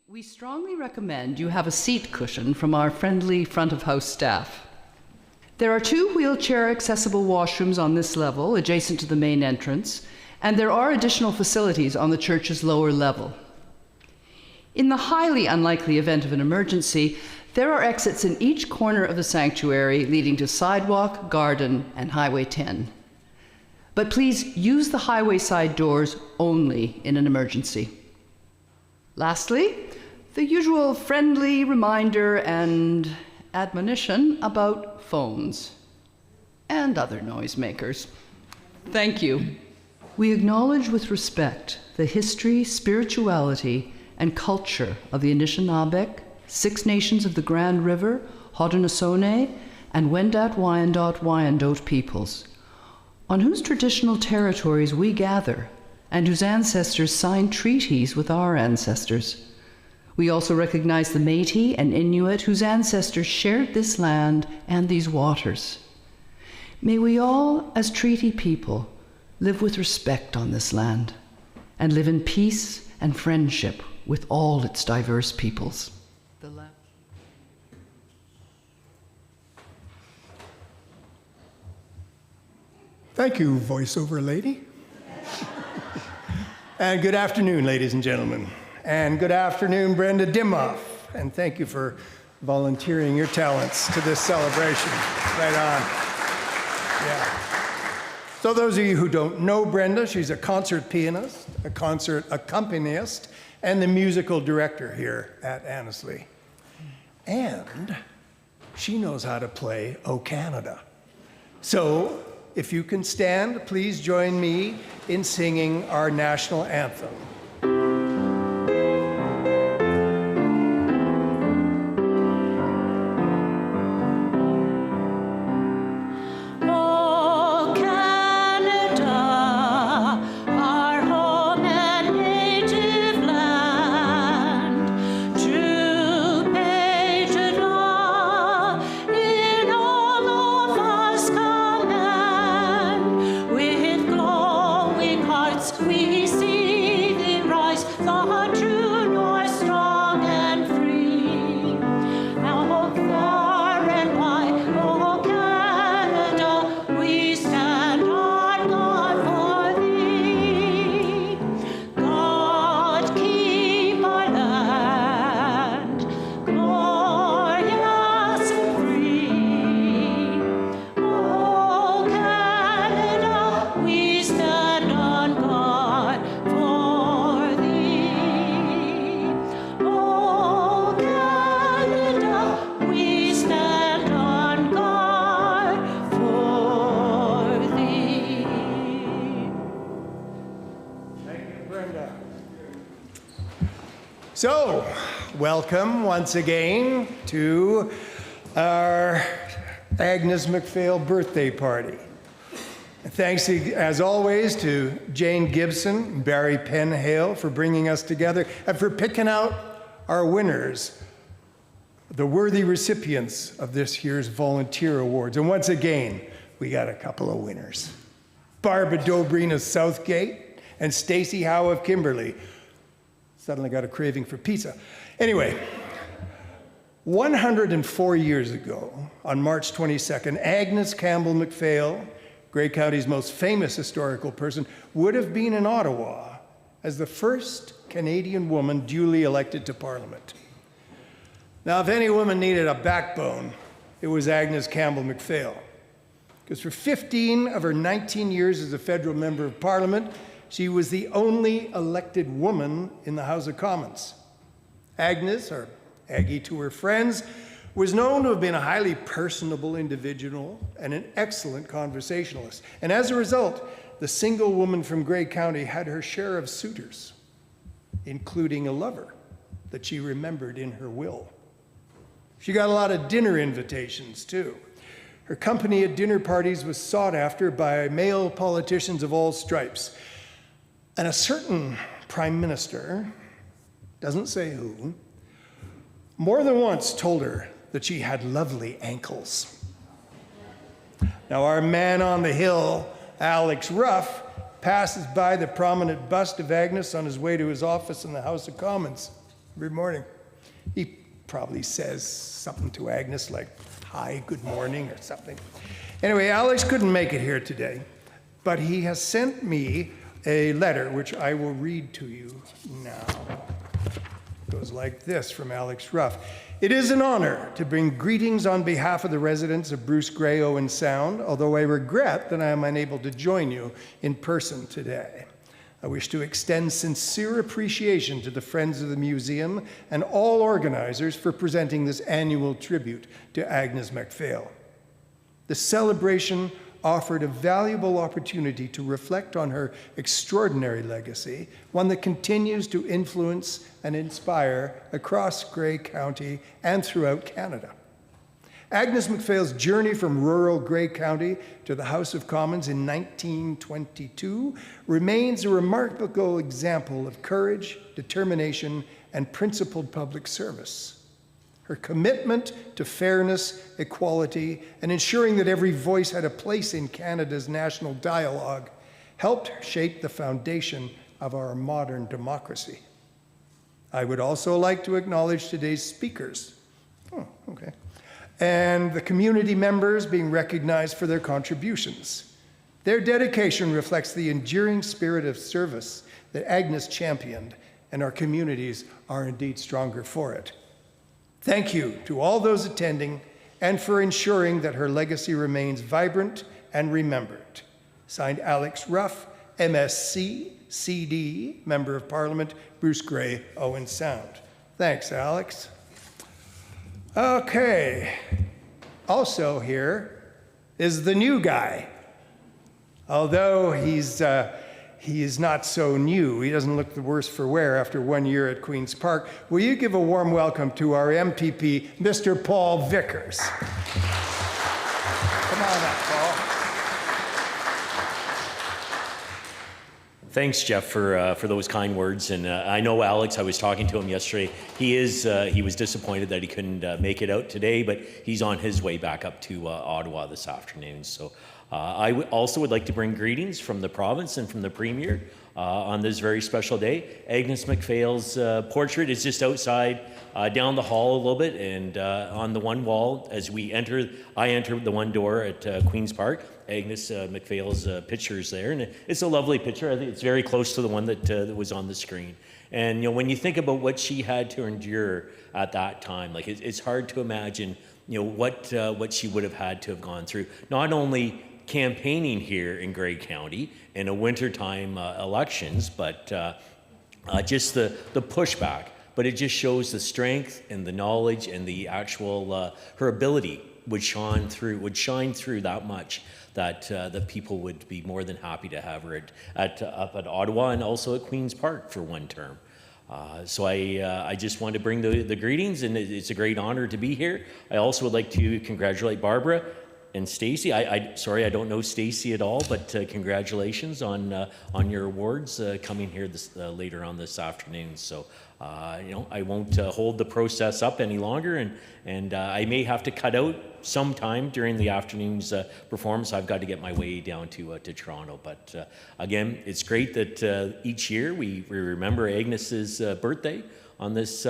We strongly recommend you have a seat cushion from our friendly front-of-house staff. There are 2 wheelchair-accessible washrooms on this level, adjacent to the main entrance, and there are additional facilities on the church's lower level. In the highly unlikely event of an emergency, there are exits in each corner of the sanctuary leading to sidewalk, garden, and Highway 10. But please use the highway side doors only in an emergency. Lastly, the usual friendly reminder and admonition about phones and other noisemakers. Thank you. We acknowledge with respect the history, spirituality, and culture of the Anishinaabe, 6 Nations of the Grand River, Haudenosaunee, and Wendat Wyandot Wyandot peoples, on whose traditional territories we gather and whose ancestors signed treaties with our ancestors. We also recognize the Métis and Inuit whose ancestors shared this land and these waters. May we all, as treaty people, live with respect on this land and live in peace and friendship with all its diverse peoples. Thank you, voiceover lady. And good afternoon, ladies and gentlemen. And good afternoon, Brenda Dimmoff. And thank you for volunteering your talents to this celebration. Right on. Yeah. So those of you who don't know Brenda, she's a concert pianist, a concert accompanist, and the musical director here at Annesley. And she knows how to play O Canada. So if you can stand, please join me in singing our national anthem. So, welcome once again to our Agnes Macphail birthday party. Thanks, as always, to Jane Gibson and Barry Penhale for bringing us together and for picking out our winners, the worthy recipients of this year's volunteer awards. And once again, we got a couple of winners. Barbara Dobreen of Southgate and Stacie Howe of Kimberley. Suddenly got a craving for pizza. Anyway, 104 years ago, on March 22nd, Agnes Campbell Macphail, Grey County's most famous historical person, would have been in Ottawa as the first Canadian woman duly elected to Parliament. Now, if any woman needed a backbone, it was Agnes Campbell Macphail. Because for 15 of her 19 years as a federal member of Parliament, she was the only elected woman in the House of Commons. Agnes, or Aggie to her friends, was known to have been a highly personable individual and an excellent conversationalist. And as a result, the single woman from Grey County had her share of suitors, including a lover that she remembered in her will. She got a lot of dinner invitations, too. Her company at dinner parties was sought after by male politicians of all stripes. And a certain prime minister, doesn't say who, more than once told her that she had lovely ankles. Now, our man on the hill, Alex Ruff, passes by the prominent bust of Agnes on his way to his office in the House of Commons. every morning. He probably says something to Agnes like, hi, good morning, or something. Anyway, Alex couldn't make it here today, but he has sent me a letter, which I will read to you now. It goes like this from Alex Ruff. It is an honor to bring greetings on behalf of the residents of Bruce Grey Owen Sound, although I regret that I am unable to join you in person today. I wish to extend sincere appreciation to the Friends of the Museum and all organizers for presenting this annual tribute to Agnes Macphail. The celebration offered a valuable opportunity to reflect on her extraordinary legacy, one that continues to influence and inspire across Grey County and throughout Canada. Agnes Macphail's journey from rural Grey County to the House of Commons in 1922 remains a remarkable example of courage, determination, and principled public service. Her commitment to fairness, equality, and ensuring that every voice had a place in Canada's national dialogue helped shape the foundation of our modern democracy. I would also like to acknowledge today's speakers. And the community members being recognized for their contributions. Their dedication reflects the enduring spirit of service that Agnes championed, and our communities are indeed stronger for it. Thank you to all those attending and for ensuring that her legacy remains vibrant and remembered. Signed, Alex Ruff, MSc, CD, Member of Parliament, Bruce Grey, Owen Sound. Thanks, Alex. Okay. Also here is the new guy. Although he is not so new. He doesn't look the worse for wear after 1 year at Queen's Park. Will you give a warm welcome to our MPP, Mr. Paul Vickers? Come on up, Paul. Thanks, Jeff, for those kind words. And I know Alex, I was talking to him yesterday. He was disappointed that he couldn't make it out today, but he's on his way back up to Ottawa this afternoon. So I also would like to bring greetings from the province and from the Premier on this very special day. Agnes Macphail's portrait is just outside, down the hall a little bit, and on the one wall, as I enter the one door at Queen's Park, Agnes Macphail's picture is there, and it's a lovely picture. I think it's very close to the one that was on the screen. And when you think about what she had to endure at that time, like it's hard to imagine, what she would have had to have gone through. Not only campaigning here in Grey County in a wintertime elections, but just the pushback. But it just shows the strength and the knowledge and the actual her ability would shine through that much that that people would be more than happy to have her up at Ottawa and also at Queen's Park for one term. So I just want to bring the greetings, and it's a great honor to be here. I also would like to congratulate Barbara and Stacie. Sorry, I don't know Stacie at all, but congratulations on your awards coming here later on this afternoon. So I won't hold the process up any longer, and I may have to cut out sometime during the afternoon's performance. I've got to get my way down to Toronto. But again, it's great that each year we remember Agnes's birthday on this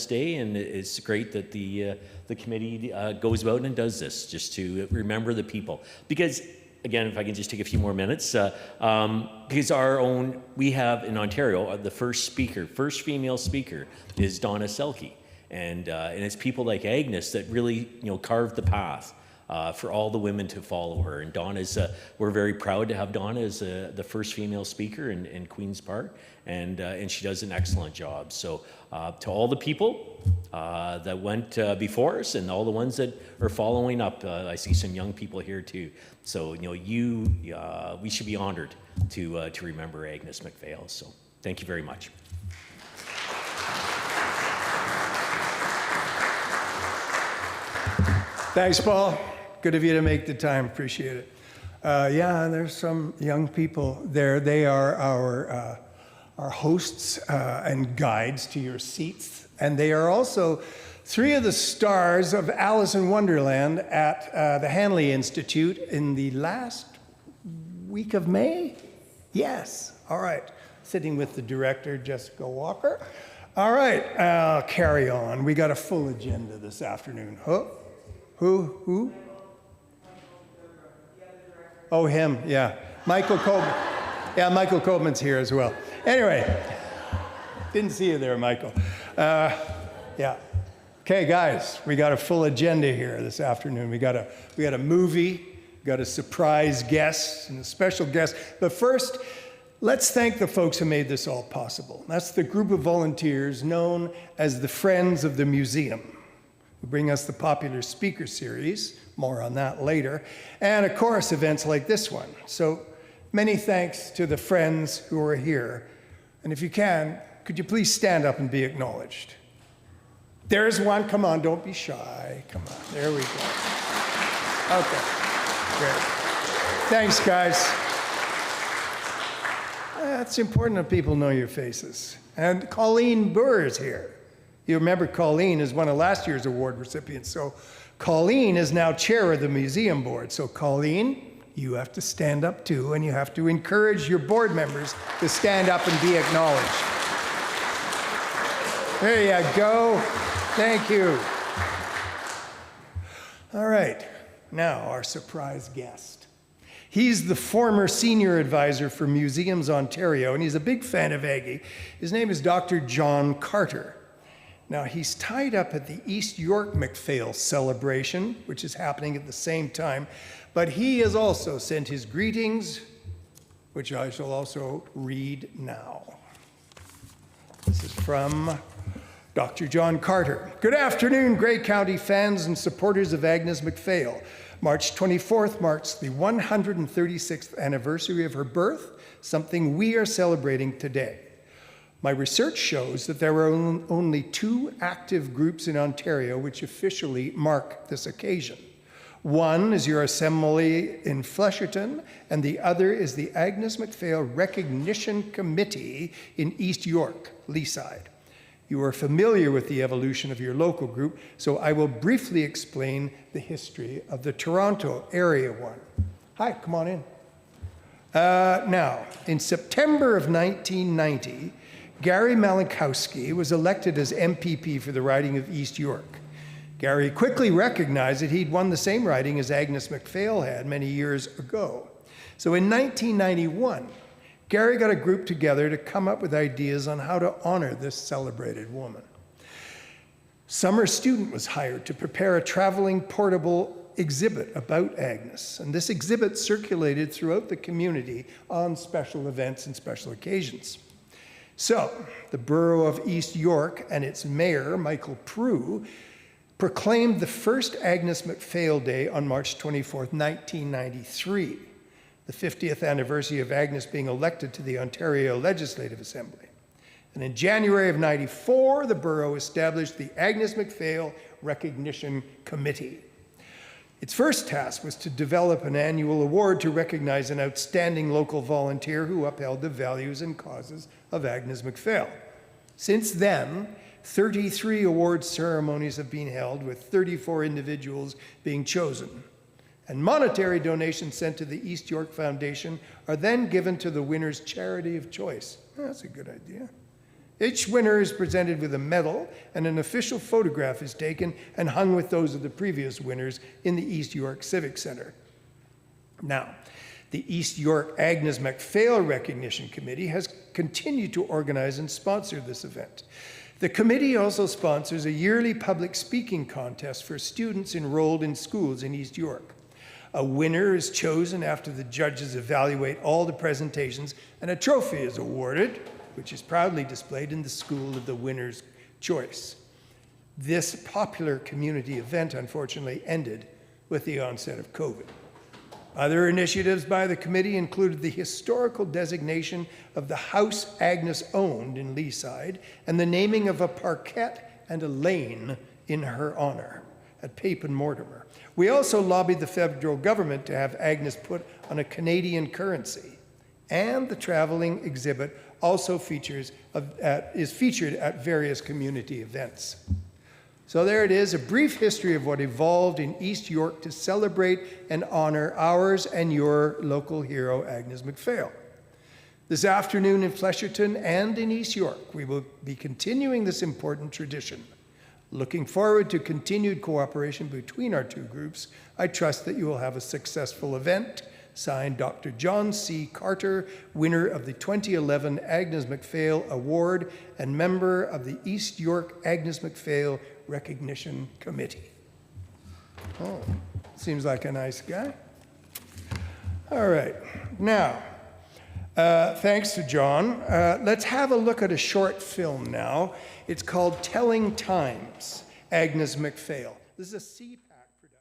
day, and it's great that the committee goes about and does this just to remember the people. Because again, if I can just take a few more minutes, because we have in Ontario the first female speaker is Donna Selke, and it's people like Agnes that really carved the path for all the women to follow her. And Donna's, we're very proud to have Donna as the first female speaker in Queen's Park, and she does an excellent job. So to all the people that went before us and all the ones that are following up, I see some young people here too. So we should be honored to remember Agnes Macphail. So thank you very much. Thanks, Paul. Good of you to make the time. Appreciate it. Yeah, there's some young people there. They are our hosts and guides to your seats. And they are also 3 of the stars of Alice in Wonderland at the Hanley Institute in the last week of May? Yes. All right. Sitting with the director, Jessica Walker. All right, I'll carry on. We got a full agenda this afternoon. Who? Oh, him, yeah. Michael Coleman. Yeah, Michael Coleman's here as well. Anyway, didn't see you there, Michael. Yeah. Okay, guys, we got a full agenda here this afternoon. We got a movie, we got a surprise guest, and a special guest. But first, let's thank the folks who made this all possible. That's the group of volunteers known as the Friends of the Museum, who bring us the popular speaker series. More on that later. And of course, events like this one. So many thanks to the friends who are here. And if you can, could you please stand up and be acknowledged? There's one. Come on, don't be shy. Come on, there we go. Okay, great. Thanks, guys. It's important that people know your faces. And Colleen Burr is here. You remember Colleen is one of last year's award recipients. So Colleen is now chair of the museum board. So Colleen, you have to stand up too, and you have to encourage your board members to stand up and be acknowledged. There you go. Thank you. All right, now our surprise guest. He's the former senior advisor for Museums Ontario, and he's a big fan of Aggie. His name is Dr. John Carter. Now, he's tied up at the East York Macphail celebration, which is happening at the same time, but he has also sent his greetings, which I shall also read now. This is from Dr. John Carter. Good afternoon, Grey County fans and supporters of Agnes Macphail. March 24th marks the 136th anniversary of her birth, something we are celebrating today. My research shows that there are only 2 active groups in Ontario which officially mark this occasion. One is your assembly in Flesherton, and the other is the Agnes Macphail Recognition Committee in East York, Leaside. You are familiar with the evolution of your local group, so I will briefly explain the history of the Toronto area one. Hi, come on in. Now, in September of 1990, Gary Malachowski was elected as MPP for the riding of East York. Gary quickly recognized that he'd won the same riding as Agnes Macphail had many years ago. So in 1991, Gary got a group together to come up with ideas on how to honor this celebrated woman. Summer Student was hired to prepare a traveling portable exhibit about Agnes, and this exhibit circulated throughout the community on special events and special occasions. So, the borough of East York and its mayor, Michael Prue, proclaimed the first Agnes Macphail Day on March 24, 1993, the 50th anniversary of Agnes being elected to the Ontario Legislative Assembly. And in January of 94, the borough established the Agnes Macphail Recognition Committee. Its first task was to develop an annual award to recognize an outstanding local volunteer who upheld the values and causes of Agnes Macphail. Since then, 33 award ceremonies have been held, with 34 individuals being chosen. And monetary donations sent to the East York Foundation are then given to the winner's charity of choice. That's a good idea. Each winner is presented with a medal, and an official photograph is taken and hung with those of the previous winners in the East York Civic Centre. Now, the East York Agnes Macphail Recognition Committee has continued to organize and sponsor this event. The committee also sponsors a yearly public speaking contest for students enrolled in schools in East York. A winner is chosen after the judges evaluate all the presentations, and a trophy is awarded, which is proudly displayed in the school of the winner's choice. This popular community event, unfortunately, ended with the onset of COVID. Other initiatives by the committee included the historical designation of the house Agnes owned in Leaside and the naming of a parquet and a lane in her honor at Pape and Mortimer. We also lobbied the federal government to have Agnes put on a Canadian currency, and the traveling exhibit also is featured at various community events. So there it is, a brief history of what evolved in East York to celebrate and honor ours and your local hero, Agnes Macphail. This afternoon in Flesherton and in East York, we will be continuing this important tradition. Looking forward to continued cooperation between our two groups, I trust that you will have a successful event. Signed, Dr. John C. Carter, winner of the 2011 Agnes Macphail Award and member of the East York Agnes Macphail Recognition Committee. Oh, seems like a nice guy. All right, now, thanks to John. Let's have a look at a short film now. It's called Telling Times, Agnes Macphail. This is a CPAC production.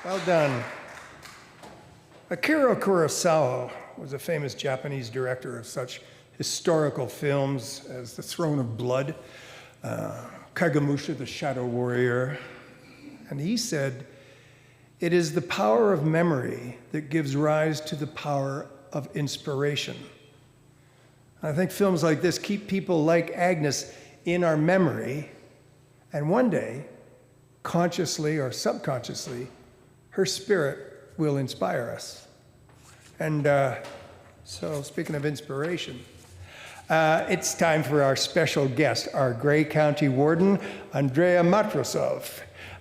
Well done. Akira Kurosawa was a famous Japanese director of such historical films as The Throne of Blood, Kagemusha, The Shadow Warrior. And he said, "It is the power of memory that gives rise to the power of inspiration." I think films like this keep people like Agnes in our memory, and one day, consciously or subconsciously, her spirit will inspire us. And so, speaking of inspiration, it's time for our special guest, our Grey County Warden, Andrea Matrosovs.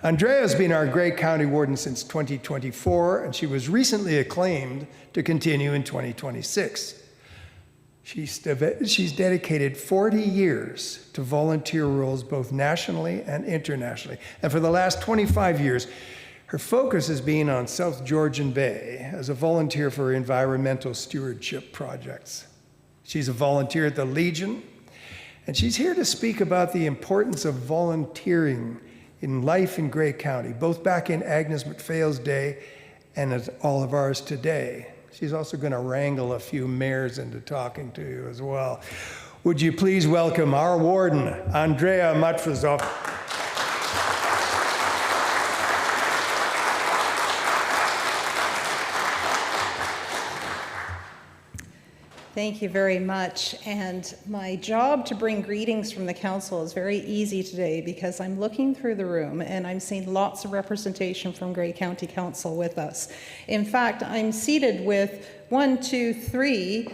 Andrea has been our Grey County Warden since 2024, and she was recently acclaimed to continue in 2026. She's dedicated 40 years to volunteer roles both nationally and internationally. And for the last 25 years, her focus has been on South Georgian Bay as a volunteer for environmental stewardship projects. She's a volunteer at the Legion, and she's here to speak about the importance of volunteering in life in Grey County, both back in Agnes Macphail's day and as all of ours today. She's also going to wrangle a few mayors into talking to you as well. Would you please welcome our warden, Andrea Matrosovs. Thank you very much. And my job to bring greetings from the council is very easy today because I'm looking through the room and I'm seeing lots of representation from Grey County Council with us. In fact, I'm seated with 3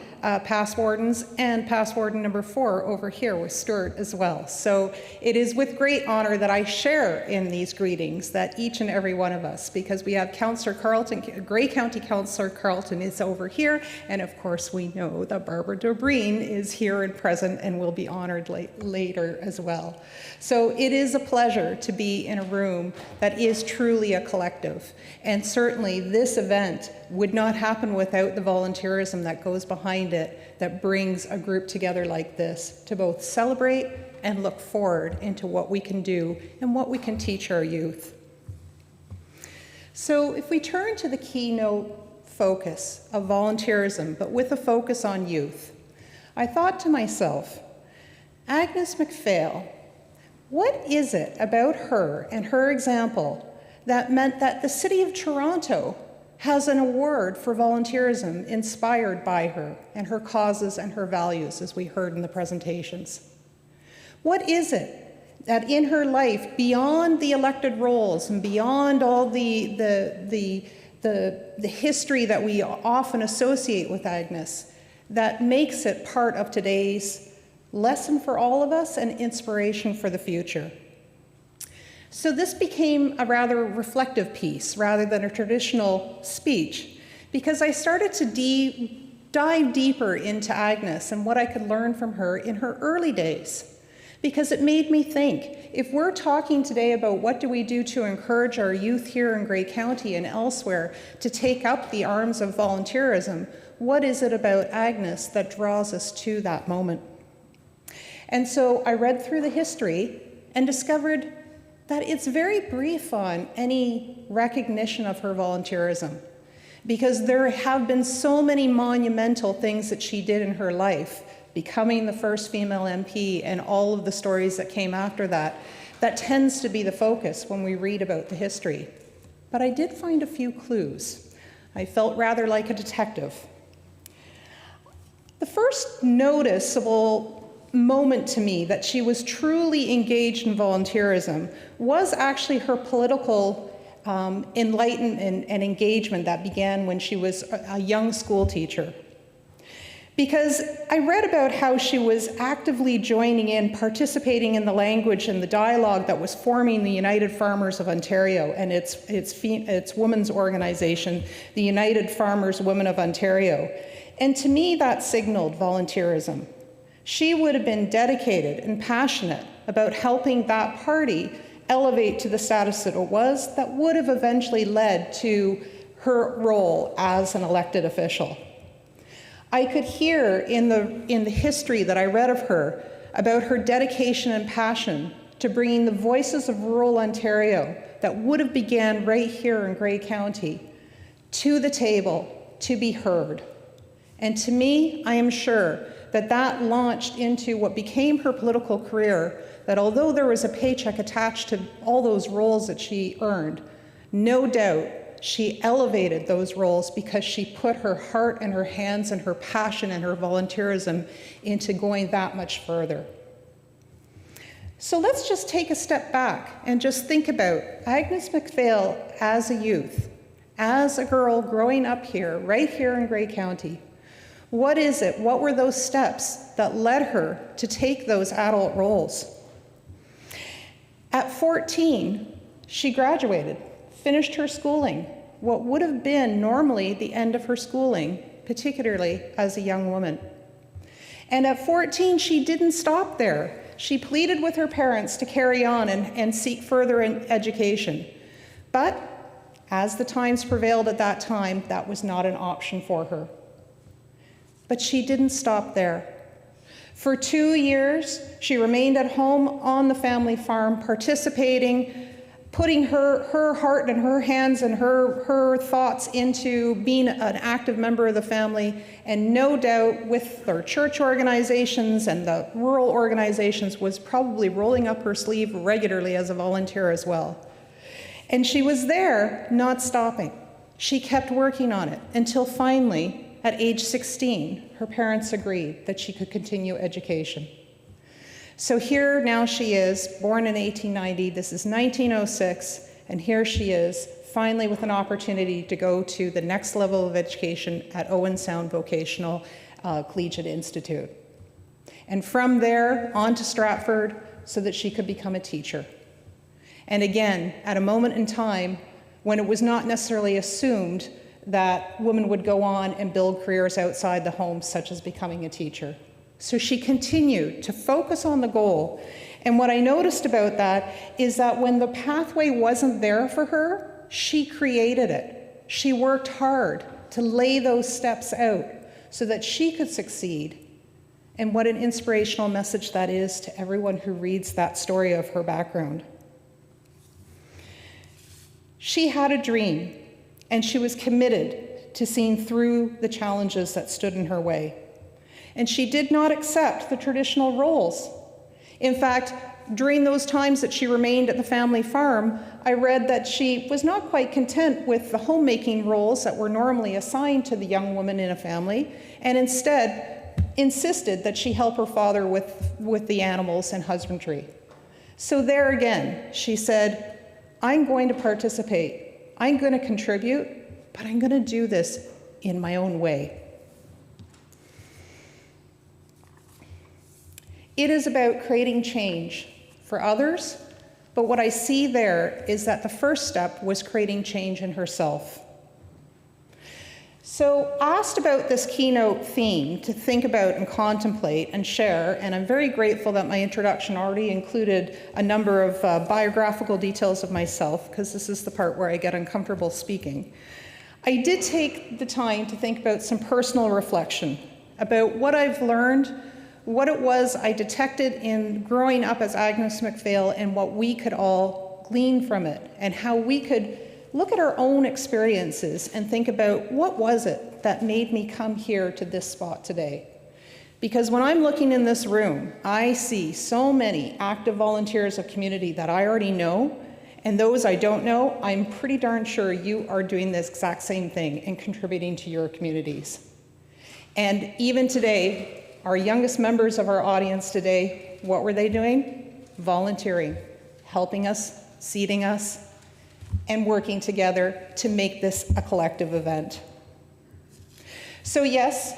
past wardens and past warden number 4 over here with Stuart as well. So it is with great honor that I share in these greetings that each and every one of us, because we have Councillor Carleton, Grey County Councillor Carleton is over here, and of course we know that Barbara Dobreen is here and present and will be honored later as well. So it is a pleasure to be in a room that is truly a collective, and certainly this event would not happen without the volunteerism that goes behind it, that brings a group together like this to both celebrate and look forward into what we can do and what we can teach our youth. So if we turn to the keynote focus of volunteerism, but with a focus on youth, I thought to myself, Agnes Macphail, what is it about her and her example that meant that the City of Toronto has an award for volunteerism inspired by her and her causes and her values, as we heard in the presentations? What is it that in her life, beyond the elected roles and beyond all the history that we often associate with Agnes, that makes it part of today's lesson for all of us and inspiration for the future? So this became a rather reflective piece rather than a traditional speech, because I started to dive deeper into Agnes and what I could learn from her in her early days, because it made me think, if we're talking today about what do we do to encourage our youth here in Grey County and elsewhere to take up the arms of volunteerism, what is it about Agnes that draws us to that moment? And so I read through the history and discovered that it's very brief on any recognition of her volunteerism, because there have been so many monumental things that she did in her life, becoming the first female MP and all of the stories that came after that, that tends to be the focus when we read about the history. But I did find a few clues. I felt rather like a detective. The first noticeable moment to me that she was truly engaged in volunteerism was actually her political enlightenment and engagement that began when she was a young school teacher. Because I read about how she was actively joining in, participating in the language and the dialogue that was forming the United Farmers of Ontario and its women's organization, the United Farmers Women of Ontario. And to me, that signaled volunteerism. She would have been dedicated and passionate about helping that party elevate to the status that it was, that would have eventually led to her role as an elected official. I could hear in the history that I read of her about her dedication and passion to bringing the voices of rural Ontario that would have began right here in Grey County to the table to be heard. And to me, I am sure that that launched into what became her political career, that although there was a paycheck attached to all those roles that she earned, no doubt she elevated those roles because she put her heart and her hands and her passion and her volunteerism into going that much further. So let's just take a step back and just think about Agnes Macphail as a youth, as a girl growing up here, right here in Grey County. What is it? What were those steps that led her to take those adult roles? At 14, she graduated, finished her schooling, what would have been normally the end of her schooling, particularly as a young woman. And at 14, she didn't stop there. She pleaded with her parents to carry on and seek further education. But as the times prevailed at that time, that was not an option for her. But she didn't stop there. For 2 years, she remained at home on the family farm, participating, putting her heart and her hands and her thoughts into being an active member of the family, and no doubt with their church organizations and the rural organizations was probably rolling up her sleeve regularly as a volunteer as well. And she was there, not stopping. She kept working on it until finally, at age 16, her parents agreed that she could continue education. So here now she is, born in 1890, this is 1906, and here she is, finally with an opportunity to go to the next level of education at Owen Sound Vocational Collegiate Institute. And from there on to Stratford so that she could become a teacher. And again, at a moment in time when it was not necessarily assumed that women would go on and build careers outside the home, such as becoming a teacher. So she continued to focus on the goal. And what I noticed about that is that when the pathway wasn't there for her, she created it. She worked hard to lay those steps out so that she could succeed. And what an inspirational message that is to everyone who reads that story of her background. She had a dream, and she was committed to seeing through the challenges that stood in her way. And she did not accept the traditional roles. In fact, during those times that she remained at the family farm, I read that she was not quite content with the homemaking roles that were normally assigned to the young woman in a family, and instead insisted that she help her father with the animals and husbandry. So there again, she said, I'm going to participate. I'm going to contribute, but I'm going to do this in my own way. It is about creating change for others, but what I see there is that the first step was creating change in herself. So asked about this keynote theme to think about and contemplate and share, and I'm very grateful that my introduction already included a number of biographical details of myself, because this is the part where I get uncomfortable speaking. I did take the time to think about some personal reflection about what I've learned, what it was I detected in growing up as Agnes Macphail, and what we could all glean from it, and how we could look at our own experiences and think about what was it that made me come here to this spot today. Because when I'm looking in this room, I see so many active volunteers of community that I already know, and those I don't know, I'm pretty darn sure you are doing this exact same thing and contributing to your communities. And even today, our youngest members of our audience today, what were they doing? Volunteering, helping us, seating us, and working together to make this a collective event. So yes,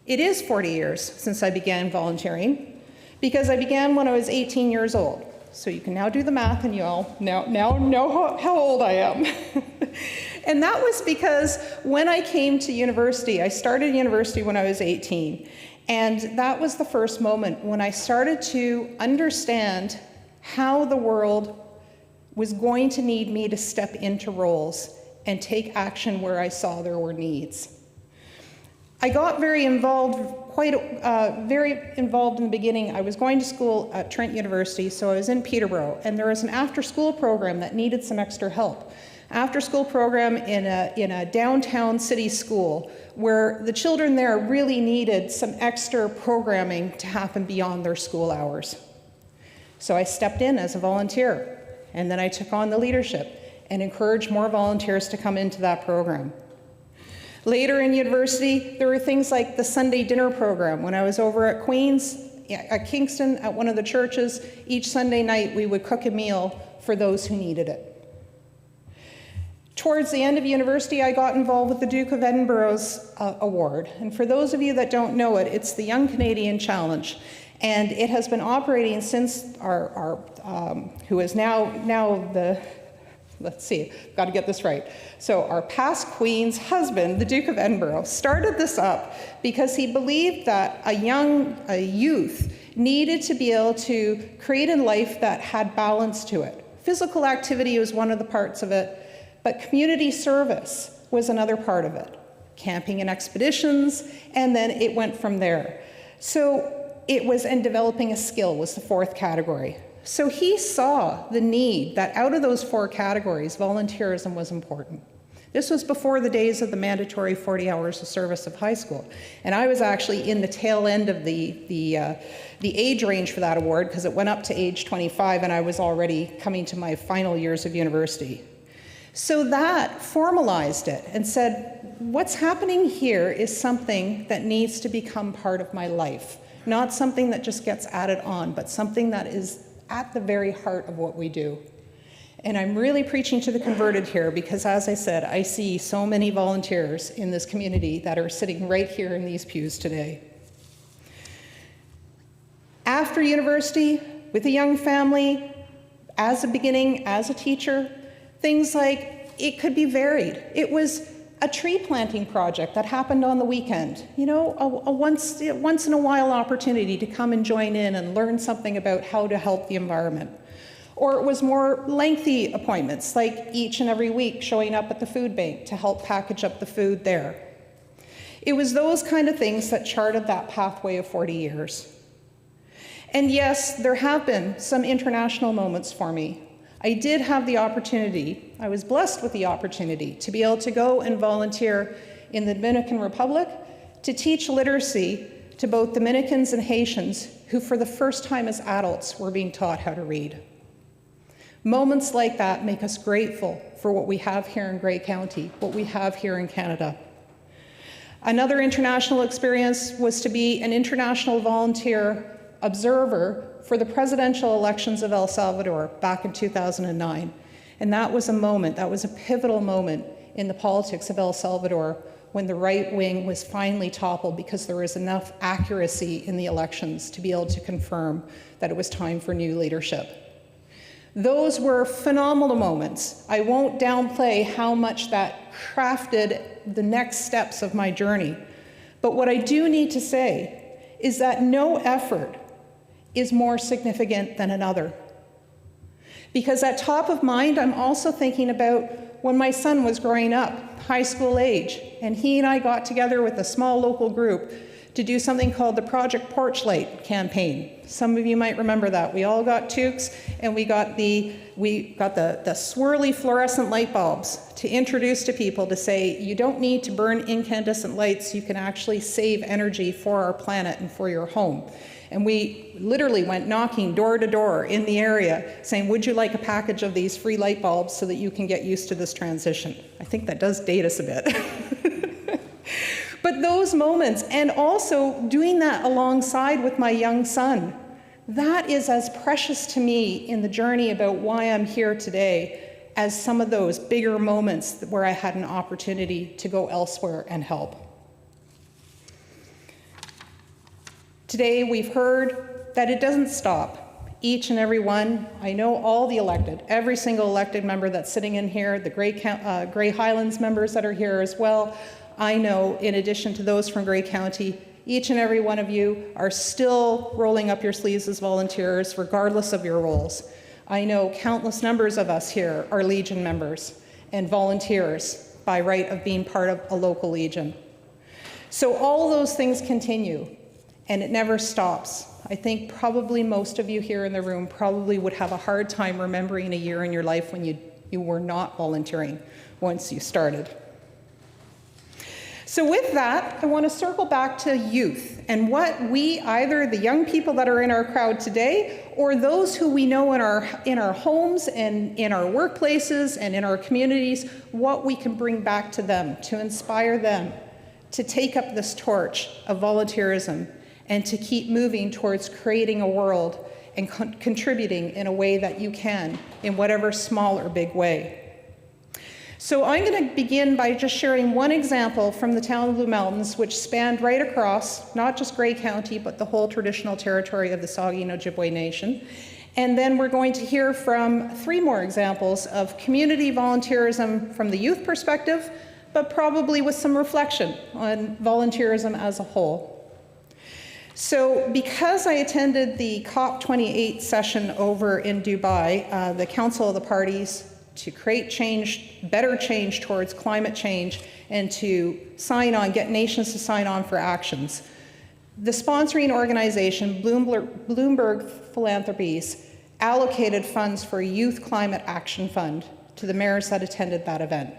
it is 40 years since I began volunteering, because I began when I was 18 years old. So you can now do the math, and you all now know how old I am. And that was because when I came to university, I started university when I was 18. And that was the first moment when I started to understand how the world was going to need me to step into roles and take action where I saw there were needs. I got very involved in the beginning. I was going to school at Trent University, so I was in Peterborough, and there was an after-school program that needed some extra help. After-school program in a downtown city school where the children there really needed some extra programming to happen beyond their school hours. So I stepped in as a volunteer, and then I took on the leadership and encouraged more volunteers to come into that program. Later in university, there were things like the Sunday dinner program. When I was over at Kingston, at one of the churches, each Sunday night we would cook a meal for those who needed it. Towards the end of university, I got involved with the Duke of Edinburgh's award. And for those of you that don't know it, it's the Young Canadian Challenge. And it has been operating since who is now the, let's see, got to get this right. So our past Queen's husband, the Duke of Edinburgh, started this up because he believed that a youth needed to be able to create a life that had balance to it. Physical activity was one of the parts of it, but community service was another part of it. Camping and expeditions, and then it went from there. So it was, and developing a skill was the fourth category. So he saw the need that out of those four categories, volunteerism was important. This was before the days of the mandatory 40 hours of service of high school. And I was actually in the tail end of the age range for that award because it went up to age 25 and I was already coming to my final years of university. So that formalized it and said, what's happening here is something that needs to become part of my life. Not something that just gets added on, but something that is at the very heart of what we do. And I'm really preaching to the converted here because, as I said, I see so many volunteers in this community that are sitting right here in these pews today. After university, with a young family, as a beginning, as a teacher, things like it could be varied. It was a tree planting project that happened on the weekend. You know, a once in a while opportunity to come and join in and learn something about how to help the environment. Or it was more lengthy appointments, like each and every week showing up at the food bank to help package up the food there. It was those kind of things that charted that pathway of 40 years. And yes, there have been some international moments for me. I did have the opportunity, I was blessed with the opportunity to be able to go and volunteer in the Dominican Republic to teach literacy to both Dominicans and Haitians who for the first time as adults were being taught how to read. Moments like that make us grateful for what we have here in Grey County, what we have here in Canada. Another international experience was to be an international volunteer observer for the presidential elections of El Salvador back in 2009. And that was a moment, that was a pivotal moment in the politics of El Salvador when the right wing was finally toppled because there was enough accuracy in the elections to be able to confirm that it was time for new leadership. Those were phenomenal moments. I won't downplay how much that crafted the next steps of my journey. But what I do need to say is that no effort is more significant than another. Because at top of mind, I'm also thinking about when my son was growing up, high school age, and he and I got together with a small local group to do something called the Project Porch Light campaign. Some of you might remember that. We all got toques and we got the swirly fluorescent light bulbs to introduce to people to say, you don't need to burn incandescent lights, you can actually save energy for our planet and for your home. And we literally went knocking door to door in the area saying, would you like a package of these free light bulbs so that you can get used to this transition? I think that does date us a bit. But those moments, and also doing that alongside with my young son, that is as precious to me in the journey about why I'm here today as some of those bigger moments where I had an opportunity to go elsewhere and help. Today we've heard that it doesn't stop. Each and every one, I know all the elected, every single elected member that's sitting in here, the Grey Highlands members that are here as well, I know, in addition to those from Grey County, each and every one of you are still rolling up your sleeves as volunteers, regardless of your roles. I know countless numbers of us here are Legion members and volunteers by right of being part of a local Legion. So all those things continue, and it never stops. I think probably most of you here in the room probably would have a hard time remembering a year in your life when you were not volunteering once you started. So with that, I want to circle back to youth and what we, either the young people that are in our crowd today or those who we know in our homes and in our workplaces and in our communities, what we can bring back to them, to inspire them to take up this torch of volunteerism and to keep moving towards creating a world and contributing in a way that you can, in whatever small or big way. So I'm going to begin by just sharing one example from the town of Blue Mountains, which spanned right across, not just Grey County, but the whole traditional territory of the Saugeen Ojibwe Nation. And then we're going to hear from 3 more examples of community volunteerism from the youth perspective, but probably with some reflection on volunteerism as a whole. So because I attended the COP28 session over in Dubai, the Council of the Parties to create change, better change towards climate change, and to get nations to sign on for actions. The sponsoring organization, Bloomberg Philanthropies, allocated funds for a Youth Climate Action Fund to the mayors that attended that event.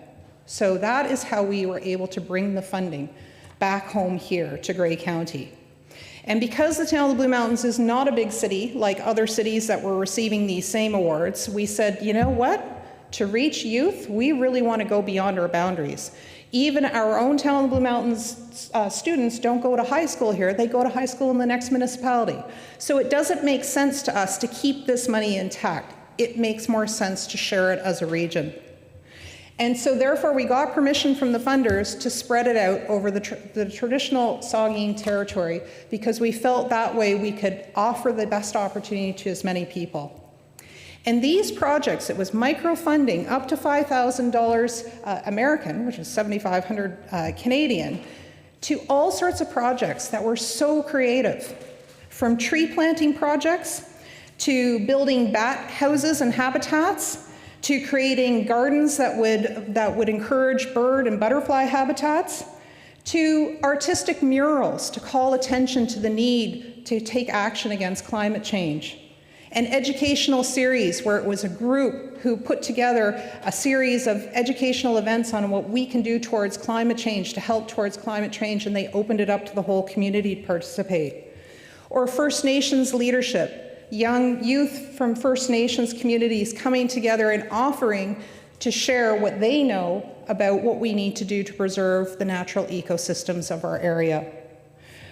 So that is how we were able to bring the funding back home here to Grey County. And because the town of the Blue Mountains is not a big city like other cities that were receiving these same awards, we said, you know what? To reach youth, we really want to go beyond our boundaries. Even our own town of the Blue Mountains students don't go to high school here, they go to high school in the next municipality. So it doesn't make sense to us to keep this money intact. It makes more sense to share it as a region. And so therefore we got permission from the funders to spread it out over the traditional Saugeen territory, because we felt that way we could offer the best opportunity to as many people. And these projects, it was micro-funding up to $5,000 American, which is $7,500 Canadian, to all sorts of projects that were so creative. From tree planting projects, to building bat houses and habitats, to creating gardens that would encourage bird and butterfly habitats, to artistic murals to call attention to the need to take action against climate change. An educational series where it was a group who put together a series of educational events on what we can do towards climate change, to help towards climate change, and they opened it up to the whole community to participate. Or First Nations leadership, young youth from First Nations communities coming together and offering to share what they know about what we need to do to preserve the natural ecosystems of our area.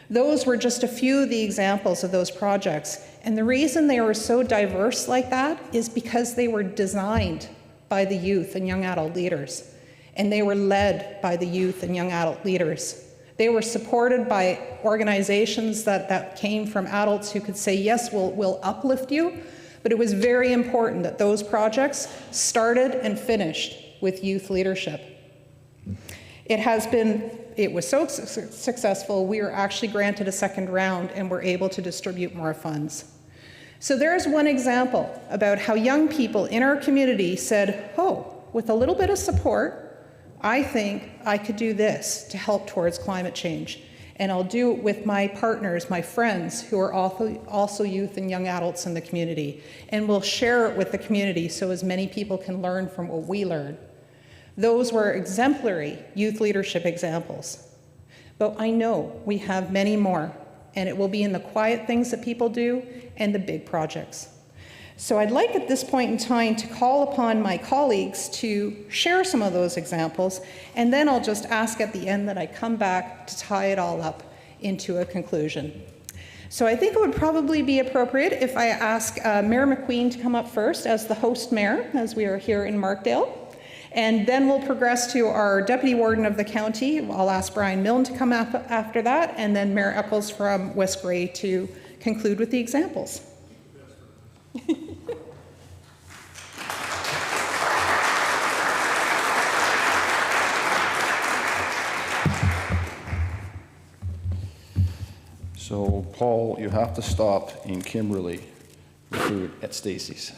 Those were just a few of the examples of those projects. And the reason they were so diverse like that is because they were designed by the youth and young adult leaders. And they were led by the youth and young adult leaders. They were supported by organizations that came from adults who could say, yes, we'll uplift you. But it was very important that those projects started and finished with youth leadership. It was so successful, we were actually granted a second round and were able to distribute more funds. So there's one example about how young people in our community said, oh, with a little bit of support, I think I could do this to help towards climate change. And I'll do it with my partners, my friends, who are also youth and young adults in the community. And we'll share it with the community so as many people can learn from what we learn. Those were exemplary youth leadership examples. But I know we have many more, and it will be in the quiet things that people do and the big projects. So I'd like at this point in time to call upon my colleagues to share some of those examples, and then I'll just ask at the end that I come back to tie it all up into a conclusion. So I think it would probably be appropriate if I ask Mayor McQueen to come up first as the host mayor, as we are here in Markdale. And then we'll progress to our Deputy Warden of the county. I'll ask Brian Milne to come up after that, and then Mayor Eccles from West Grey to conclude with the examples. So, Paul, you have to stop in Kimberley for food at Stacie's.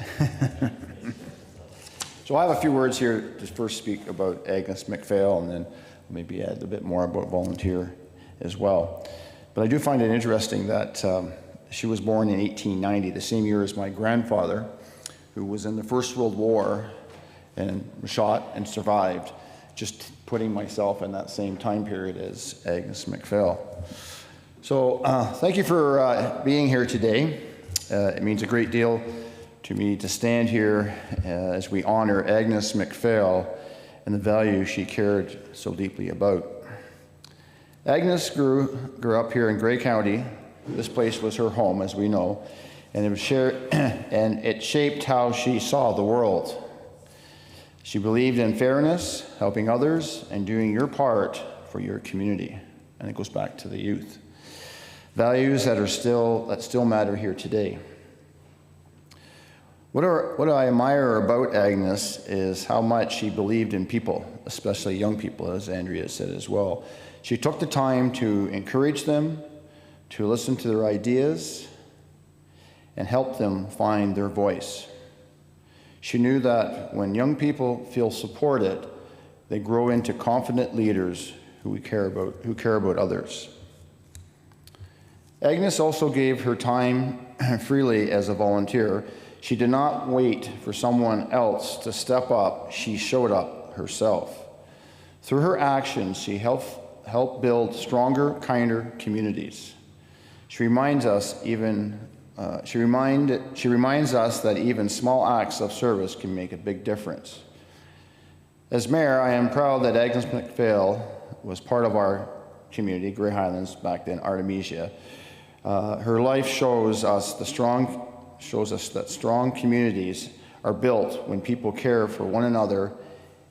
So I have a few words here to first speak about Agnes Macphail, and then maybe add a bit more about volunteer as well. But I do find it interesting that she was born in 1890, the same year as my grandfather, who was in the First World War and was shot and survived, just putting myself in that same time period as Agnes Macphail. So thank you for being here today. It means a great deal to me to stand here as we honor Agnes Macphail and the value she cared so deeply about. Agnes grew up here in Grey County. This place was her home, as we know, and it shaped how she saw the world. She believed in fairness, helping others, and doing your part for your community. And it goes back to the youth. Values that still matter here today. What I admire about Agnes is how much she believed in people, especially young people, as Andrea said as well. She took the time to encourage them, to listen to their ideas, and help them find their voice. She knew that when young people feel supported, they grow into confident leaders who care about others. Agnes also gave her time freely as a volunteer. She did not wait for someone else to step up. She showed up herself. Through her actions, she helped build stronger, kinder communities. She reminds us that even small acts of service can make a big difference. As mayor, I am proud that Agnes Macphail was part of our community, Grey Highlands, back then, Artemisia. Her life shows us that strong communities are built when people care for one another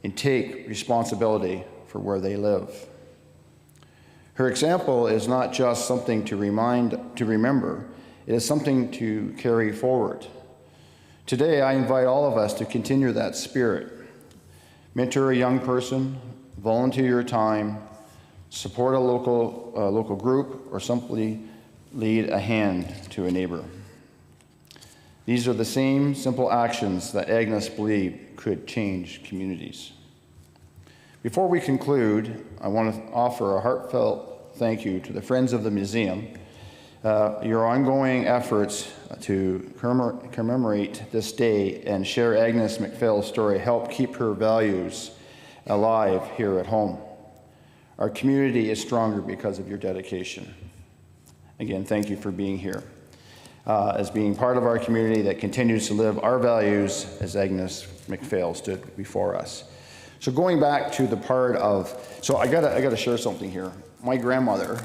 and take responsibility for where they live. Her example is not just something to remember, it is something to carry forward. Today, I invite all of us to continue that spirit. Mentor a young person, volunteer your time, support a local group, or simply lead a hand to a neighbor. These are the same simple actions that Agnes believed could change communities. Before we conclude, I want to offer a heartfelt thank you to the Friends of the Museum. Your ongoing efforts to commemorate this day and share Agnes Macphail's story help keep her values alive here at home. Our community is stronger because of your dedication. Again, thank you for being here. As being part of our community that continues to live our values as Agnes Macphail stood before us. So going back to the part of, so I gotta share something here. My grandmother,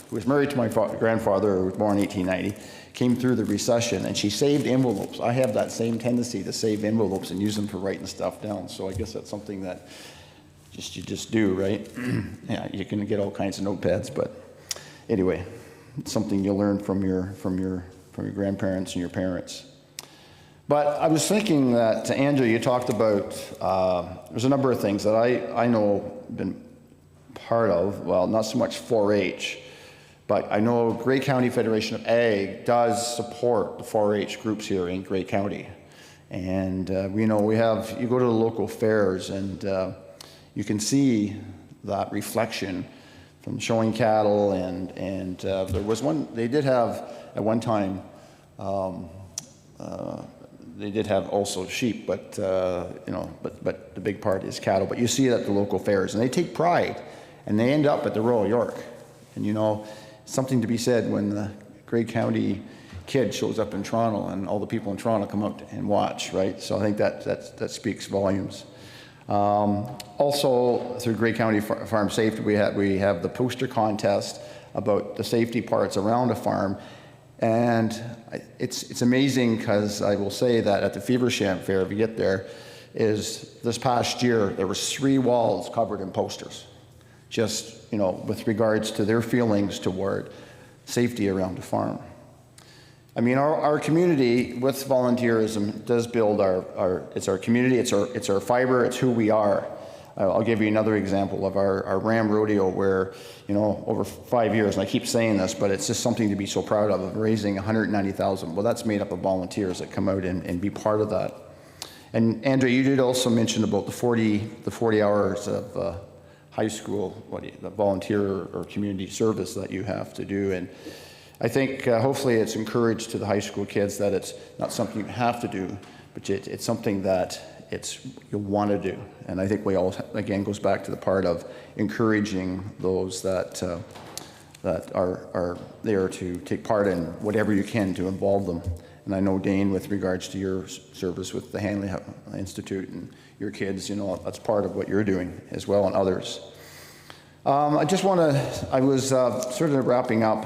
who was married to my grandfather, who was born in 1890, came through the recession, and she saved envelopes. I have that same tendency to save envelopes and use them for writing stuff down. So I guess that's something that you just do, right? Yeah, you can get all kinds of notepads, but anyway, it's something you learn from your grandparents and your parents. But I was thinking that, Andrea, you talked about, there's a number of things that I know been part of, well, not so much 4-H, but I know Grey County Federation of Ag does support the 4-H groups here in Grey County. And we know you go to the local fairs and you can see that reflection from showing cattle and there was one, they did have at one time, they did have also sheep, but the big part is cattle. But you see it at the local fairs, and they take pride, and they end up at the Royal York. And something to be said when the Grey County kid shows up in Toronto, and all the people in Toronto come out and watch, right? So I think that speaks volumes. Also, through Grey County Farm Safety, we have the poster contest about the safety parts around a farm. And it's amazing, because I will say that at the Feversham Fair, if you get there, is this past year, there was 3 walls covered in posters, just, with regards to their feelings toward safety around the farm. I mean, our community with volunteerism does build it's our community, it's our fiber, it's who we are. I'll give you another example of our Ram Rodeo where, over 5 years, and I keep saying this, but it's just something to be so proud of raising $190,000. Well, that's made up of volunteers that come out and be part of that. And Andrea, you did also mention about the 40 hours of high school, the volunteer or community service that you have to do. And I think hopefully it's encouraged to the high school kids that it's not something you have to do, but it's something that you want to do. And I think we all, again, goes back to the part of encouraging those that are there to take part in whatever you can to involve them. And I know, Dane, with regards to your service with the Hanley Institute and your kids, that's part of what you're doing as well, and others. I was sort of wrapping up.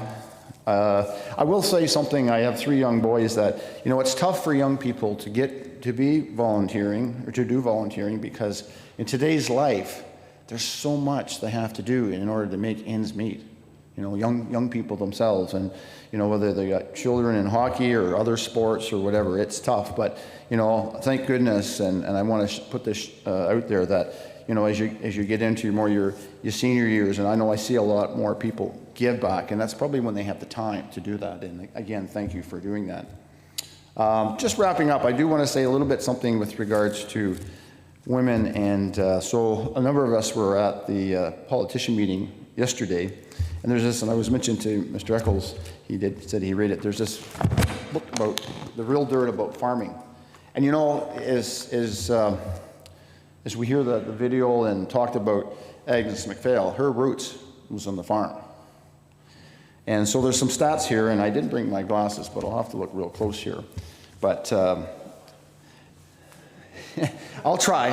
I will say something. I have 3 young boys that, it's tough for young people to get to be volunteering or to do volunteering, because in today's life, there's so much they have to do in order to make ends meet. Young people themselves, and whether they got children in hockey or other sports or whatever, it's tough. But thank goodness, and I want to put this out there that as you get into your senior years, and I know I see a lot more people give back, and that's probably when they have the time to do that. And again, thank you for doing that. Just wrapping up, I do want to say a little bit something with regards to women, and so a number of us were at the politician meeting yesterday. And there's this, and I was mentioned to Mr. Eccles, said he read it, there's this book about the real dirt about farming. And as we hear the video and talked about Agnes Macphail, her roots was on the farm. And so there's some stats here, and I didn't bring my glasses, but I'll have to look real close here. But I'll try.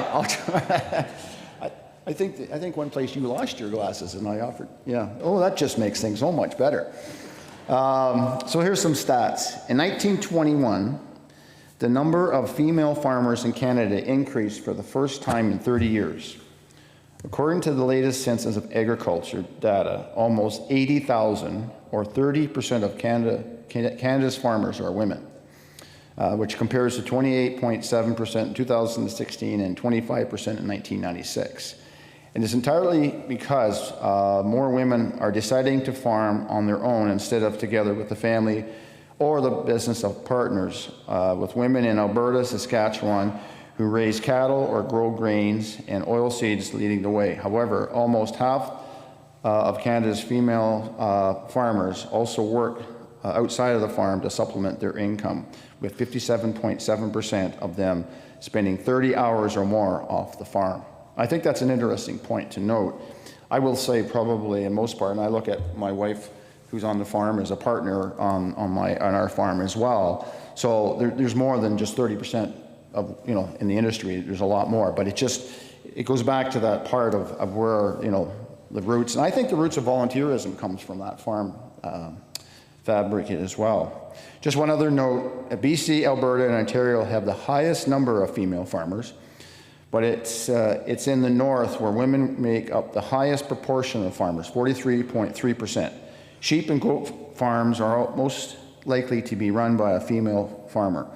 I think one place you lost your glasses, and I offered, yeah. Oh, that just makes things so much better. So here's some stats. In 1921, the number of female farmers in Canada increased for the first time in 30 years. According to the latest Census of Agriculture data, almost 80,000, or 30% of Canada's farmers are women, which compares to 28.7% in 2016 and 25% in 1996. And it's entirely because more women are deciding to farm on their own instead of together with the family or the business of partners, with women in Alberta, Saskatchewan, who raise cattle or grow grains, and oilseeds leading the way. However, almost half of Canada's female farmers also work outside of the farm to supplement their income, with 57.7% of them spending 30 hours or more off the farm. I think that's an interesting point to note. I will say probably in most part, and I look at my wife who's on the farm as a partner on our farm as well. So there's more than just 30% of, in the industry, there's a lot more, but it goes back to that part of where, the roots, and I think the roots of volunteerism comes from that farm fabric as well. Just one other note, BC, Alberta, and Ontario have the highest number of female farmers, but it's in the north where women make up the highest proportion of farmers, 43.3%. Sheep and goat farms are most likely to be run by a female farmer.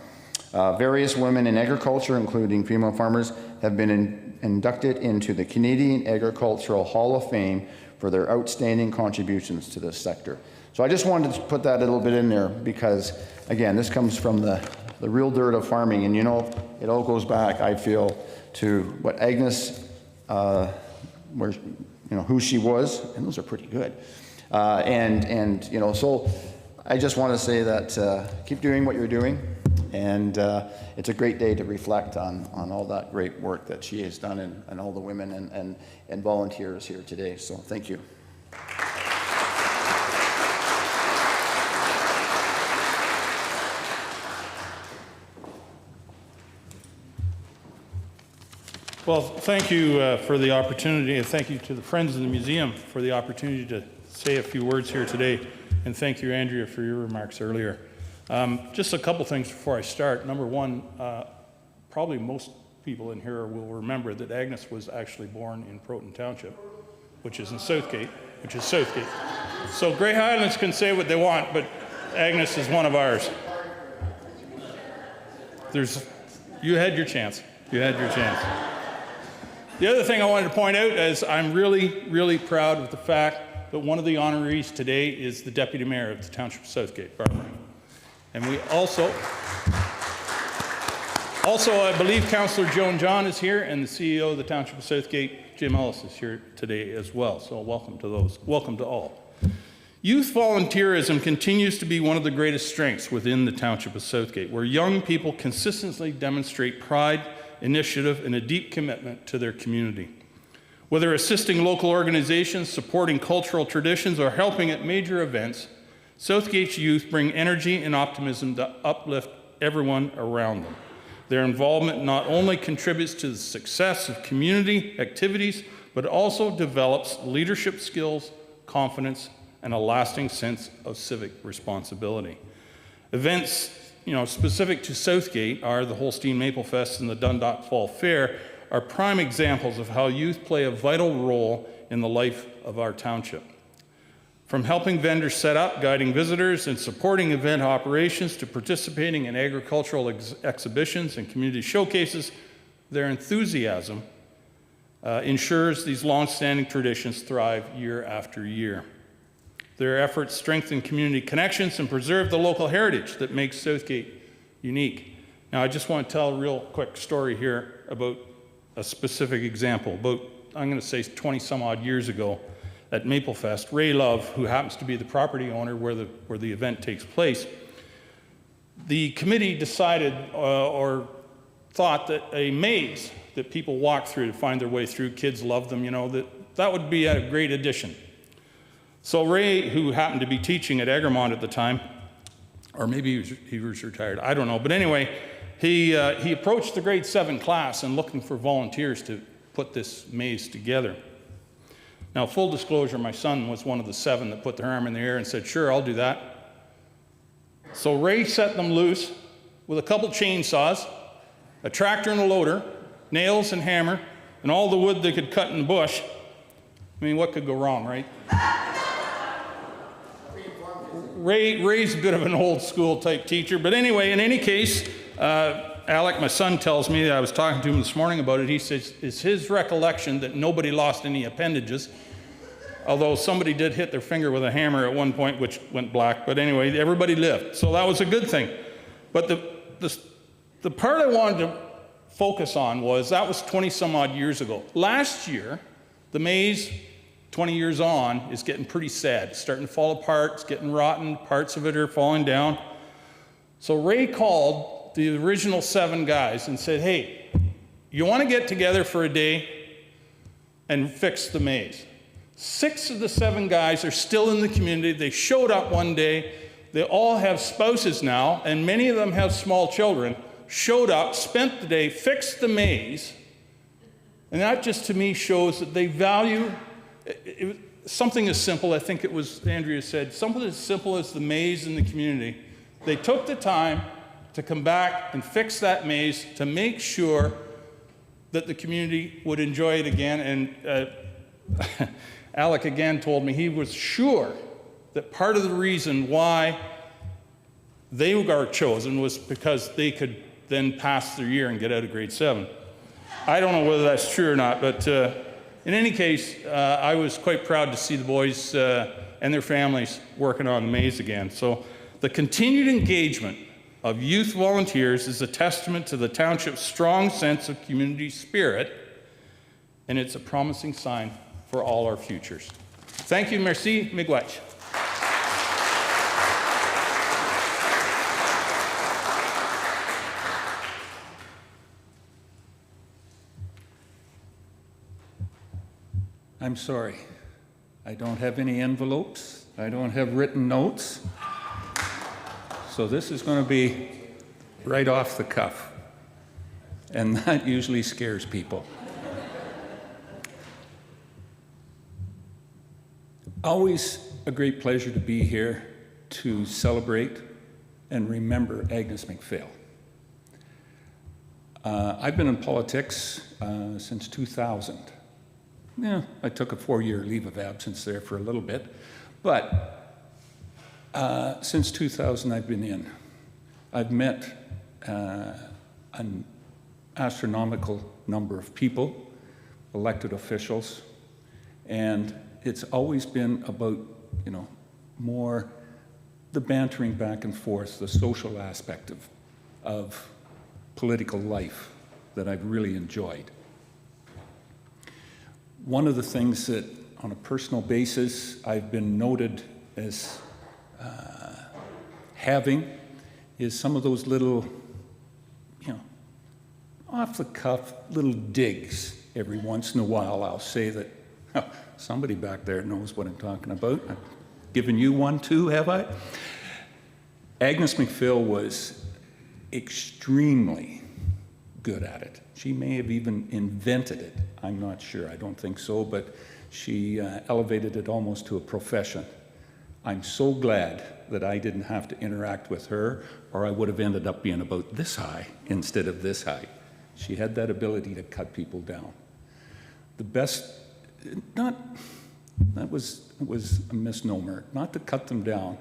Various women in agriculture, including female farmers, have been inducted into the Canadian Agricultural Hall of Fame for their outstanding contributions to this sector. So I just wanted to put that a little bit in there because, again, this comes from the real dirt of farming, and it all goes back, I feel, to what Agnes, who she was, and those are pretty good. So I just want to say that keep doing what you're doing, and it's a great day to reflect on all that great work that she has done and all the women and volunteers here today. So thank you. Well, thank you for the opportunity, and thank you to the Friends of the Museum for the opportunity to say a few words here today. And thank you, Andrea, for your remarks earlier. Just a couple things before I start. Number one, probably most people in here will remember that Agnes was actually born in Proton Township, which is in Southgate, So Grey Highlands can say what they want, but Agnes is one of ours. You had your chance. The other thing I wanted to point out is I'm really, really proud of the fact that one of the honorees today is the Deputy Mayor of the Township of Southgate, Barbara. And we also, I believe Councillor Joan John is here, and the CEO of the Township of Southgate, Jim Ellis is here today as well, so welcome to those. Welcome to all. Youth volunteerism continues to be one of the greatest strengths within the Township of Southgate, where young people consistently demonstrate pride, initiative, and a deep commitment to their community. Whether assisting local organizations, supporting cultural traditions, or helping at major events, Southgate's youth bring energy and optimism to uplift everyone around them. Their involvement not only contributes to the success of community activities, but also develops leadership skills, confidence, and a lasting sense of civic responsibility. Events, specific to Southgate are the Holstein Maple Fest and the Dundalk Fall Fair are prime examples of how youth play a vital role in the life of our township. From helping vendors set up, guiding visitors, and supporting event operations to participating in agricultural exhibitions and community showcases, their enthusiasm ensures these long-standing traditions thrive year after year. Their efforts strengthen community connections and preserve the local heritage that makes Southgate unique. Now, I just want to tell a real quick story here about a specific example. About, I'm going to say 20 some odd years ago at Maple Fest, Ray Love, who happens to be the property owner where the event takes place, the committee decided or thought that a maze that people walk through to find their way through, kids love them, that would be a great addition. So Ray, who happened to be teaching at Egremont at the time, or maybe he was retired, I don't know. But anyway, he approached the grade 7 class and looking for volunteers to put this maze together. Now, full disclosure, my son was one of the 7 that put their arm in the air and said, sure, I'll do that. So Ray set them loose with a couple chainsaws, a tractor and a loader, nails and hammer, and all the wood they could cut in the bush. I mean, what could go wrong, right? Ray's a bit of an old school type teacher, but anyway, in any case, Alec, my son, tells me, I was talking to him this morning about it, he says it's his recollection that nobody lost any appendages, although somebody did hit their finger with a hammer at one point, which went black, but anyway, everybody lived, so that was a good thing. But the part I wanted to focus on was, that was 20 some odd years ago. Last year, the maze, 20 years on, is getting pretty sad. It's starting to fall apart, it's getting rotten, parts of it are falling down. So Ray called the original 7 guys and said, hey, you want to get together for a day and fix the maze? 6 of the 7 guys are still in the community. They showed up one day. They all have spouses now, and many of them have small children. Showed up, spent the day, fixed the maze, and that just to me shows that they value something as simple, I think it was Andrea said, something as simple as the maze in the community. They took the time to come back and fix that maze to make sure that the community would enjoy it again. And Alec again told me he was sure that part of the reason why they were chosen was because they could then pass their year and get out of grade 7. I don't know whether that's true or not, but in any case, I was quite proud to see the boys and their families working on the maze again. So the continued engagement of youth volunteers is a testament to the township's strong sense of community spirit, and it's a promising sign for all our futures. Thank you, merci, miigwech. I'm sorry. I don't have any envelopes. I don't have written notes. So this is going to be right off the cuff. And that usually scares people. Always a great pleasure to be here to celebrate and remember Agnes Macphail. I've been in politics since 2000. Yeah, I took a 4-year leave of absence there for a little bit, but since 2000 I've been in. I've met an astronomical number of people, elected officials, and it's always been about, more the bantering back and forth, the social aspect of political life that I've really enjoyed. One of the things that, on a personal basis, I've been noted as having is some of those little, off the cuff little digs. Every once in a while I'll say that, somebody back there knows what I'm talking about. I've given you one too, have I? Agnes Macphail was extremely good at it. She may have even invented it. I'm not sure. I don't think so, but she elevated it almost to a profession. I'm so glad that I didn't have to interact with her, or I would have ended up being about this high instead of this high. She had that ability to cut people down. The best, that was a misnomer, not to cut them down,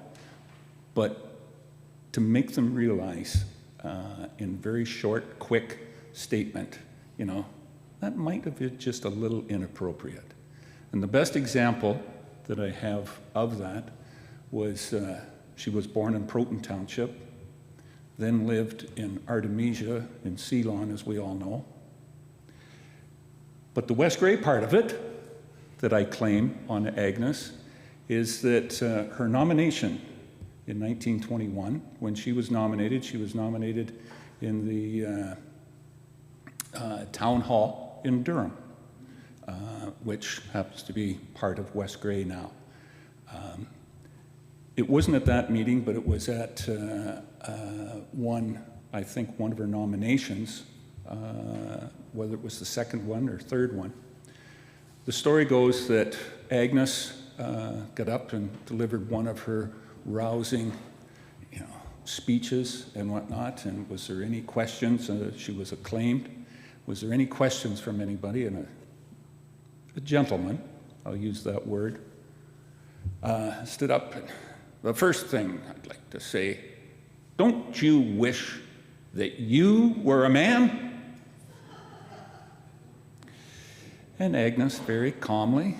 but to make them realize in very short, quick statement, that might have been just a little inappropriate. And the best example that I have of that was she was born in Proton Township, then lived in Artemisia in Ceylon, as we all know. But the West Grey part of it that I claim on Agnes is that her nomination in 1921, when she was nominated in the town hall in Durham, which happens to be part of West Grey now. It wasn't at that meeting, but it was at one of her nominations, whether it was the second one or third one. The story goes that Agnes got up and delivered one of her rousing, speeches and whatnot, and was there any questions? She was acclaimed. Was there any questions from anybody? And a gentleman, I'll use that word, stood up. And the first thing I'd like to say, don't you wish that you were a man? And Agnes very calmly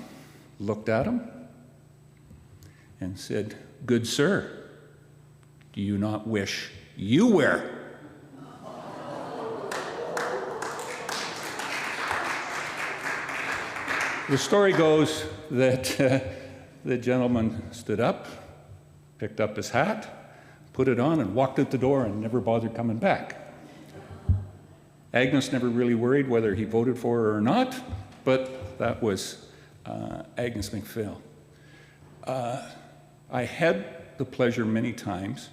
looked at him and said, good sir, do you not wish you were? The story goes that the gentleman stood up, picked up his hat, put it on, and walked out the door and never bothered coming back. Agnes never really worried whether he voted for her or not, but that was Agnes Macphail. I had the pleasure many times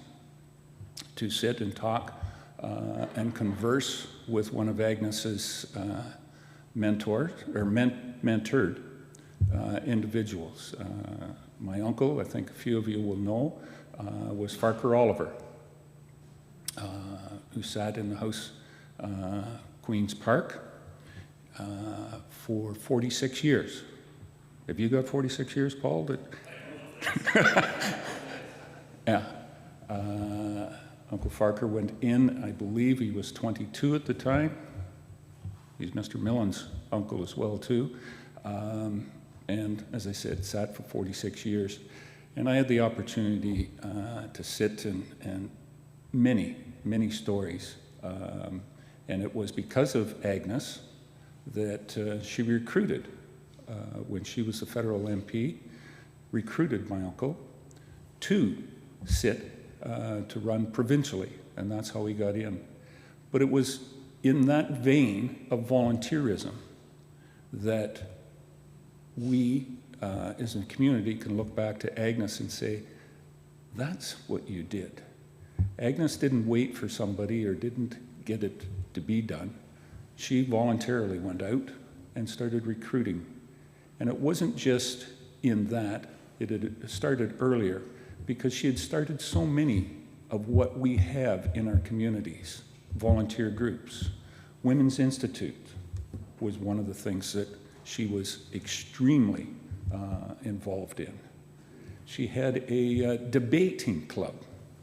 to sit and talk and converse with one of Agnes's mentors, or mentored individuals. My uncle, I think a few of you will know, was Farquhar Oliver, who sat in the House, Queen's Park, for 46 years. Have you got 46 years, Paul? Yeah. Uncle Farquhar went in, I believe he was 22 at the time. He's Mr. Millen's uncle as well, too. And as I said, sat for 46 years. And I had the opportunity to sit and many stories. And it was because of Agnes that she recruited, when she was a federal MP, recruited my uncle to sit to run provincially. And that's how he got in. But it was in that vein of volunteerism that we, as a community, can look back to Agnes and say, that's what you did. Agnes didn't wait for somebody or didn't get it to be done. She voluntarily went out and started recruiting. And it wasn't just in that, it had started earlier, because she had started so many of what we have in our communities, volunteer groups. Women's Institute was one of the things that she was extremely involved in. She had a debating club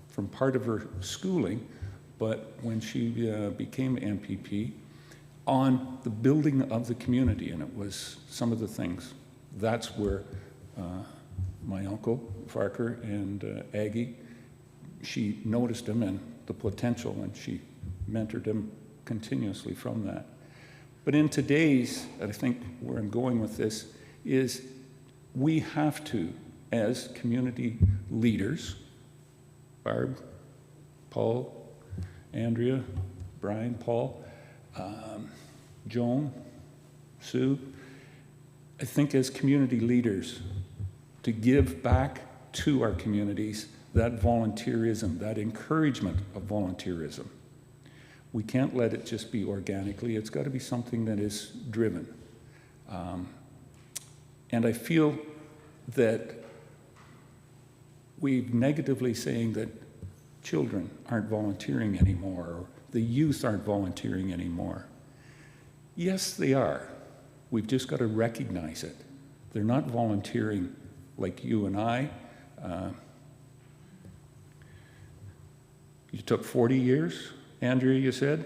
from part of her schooling, but when she became MPP, on the building of the community, and it was some of the things. That's where my uncle, Farquhar, and Aggie, she noticed him and the potential, and she mentored him continuously from that. But in today's, I think where I'm going with this, is we have to, as community leaders, Barb, Paul, Andrea, Brian, Paul, Joan, Sue, I think as community leaders, to give back to our communities that volunteerism, that encouragement of volunteerism. We can't let it just be organically. It's got to be something that is driven. And I feel that we're negatively saying that children aren't volunteering anymore, or the youth aren't volunteering anymore. Yes, they are. We've just got to recognize it. They're not volunteering like you and I. You took 40 years, Andrea, you said,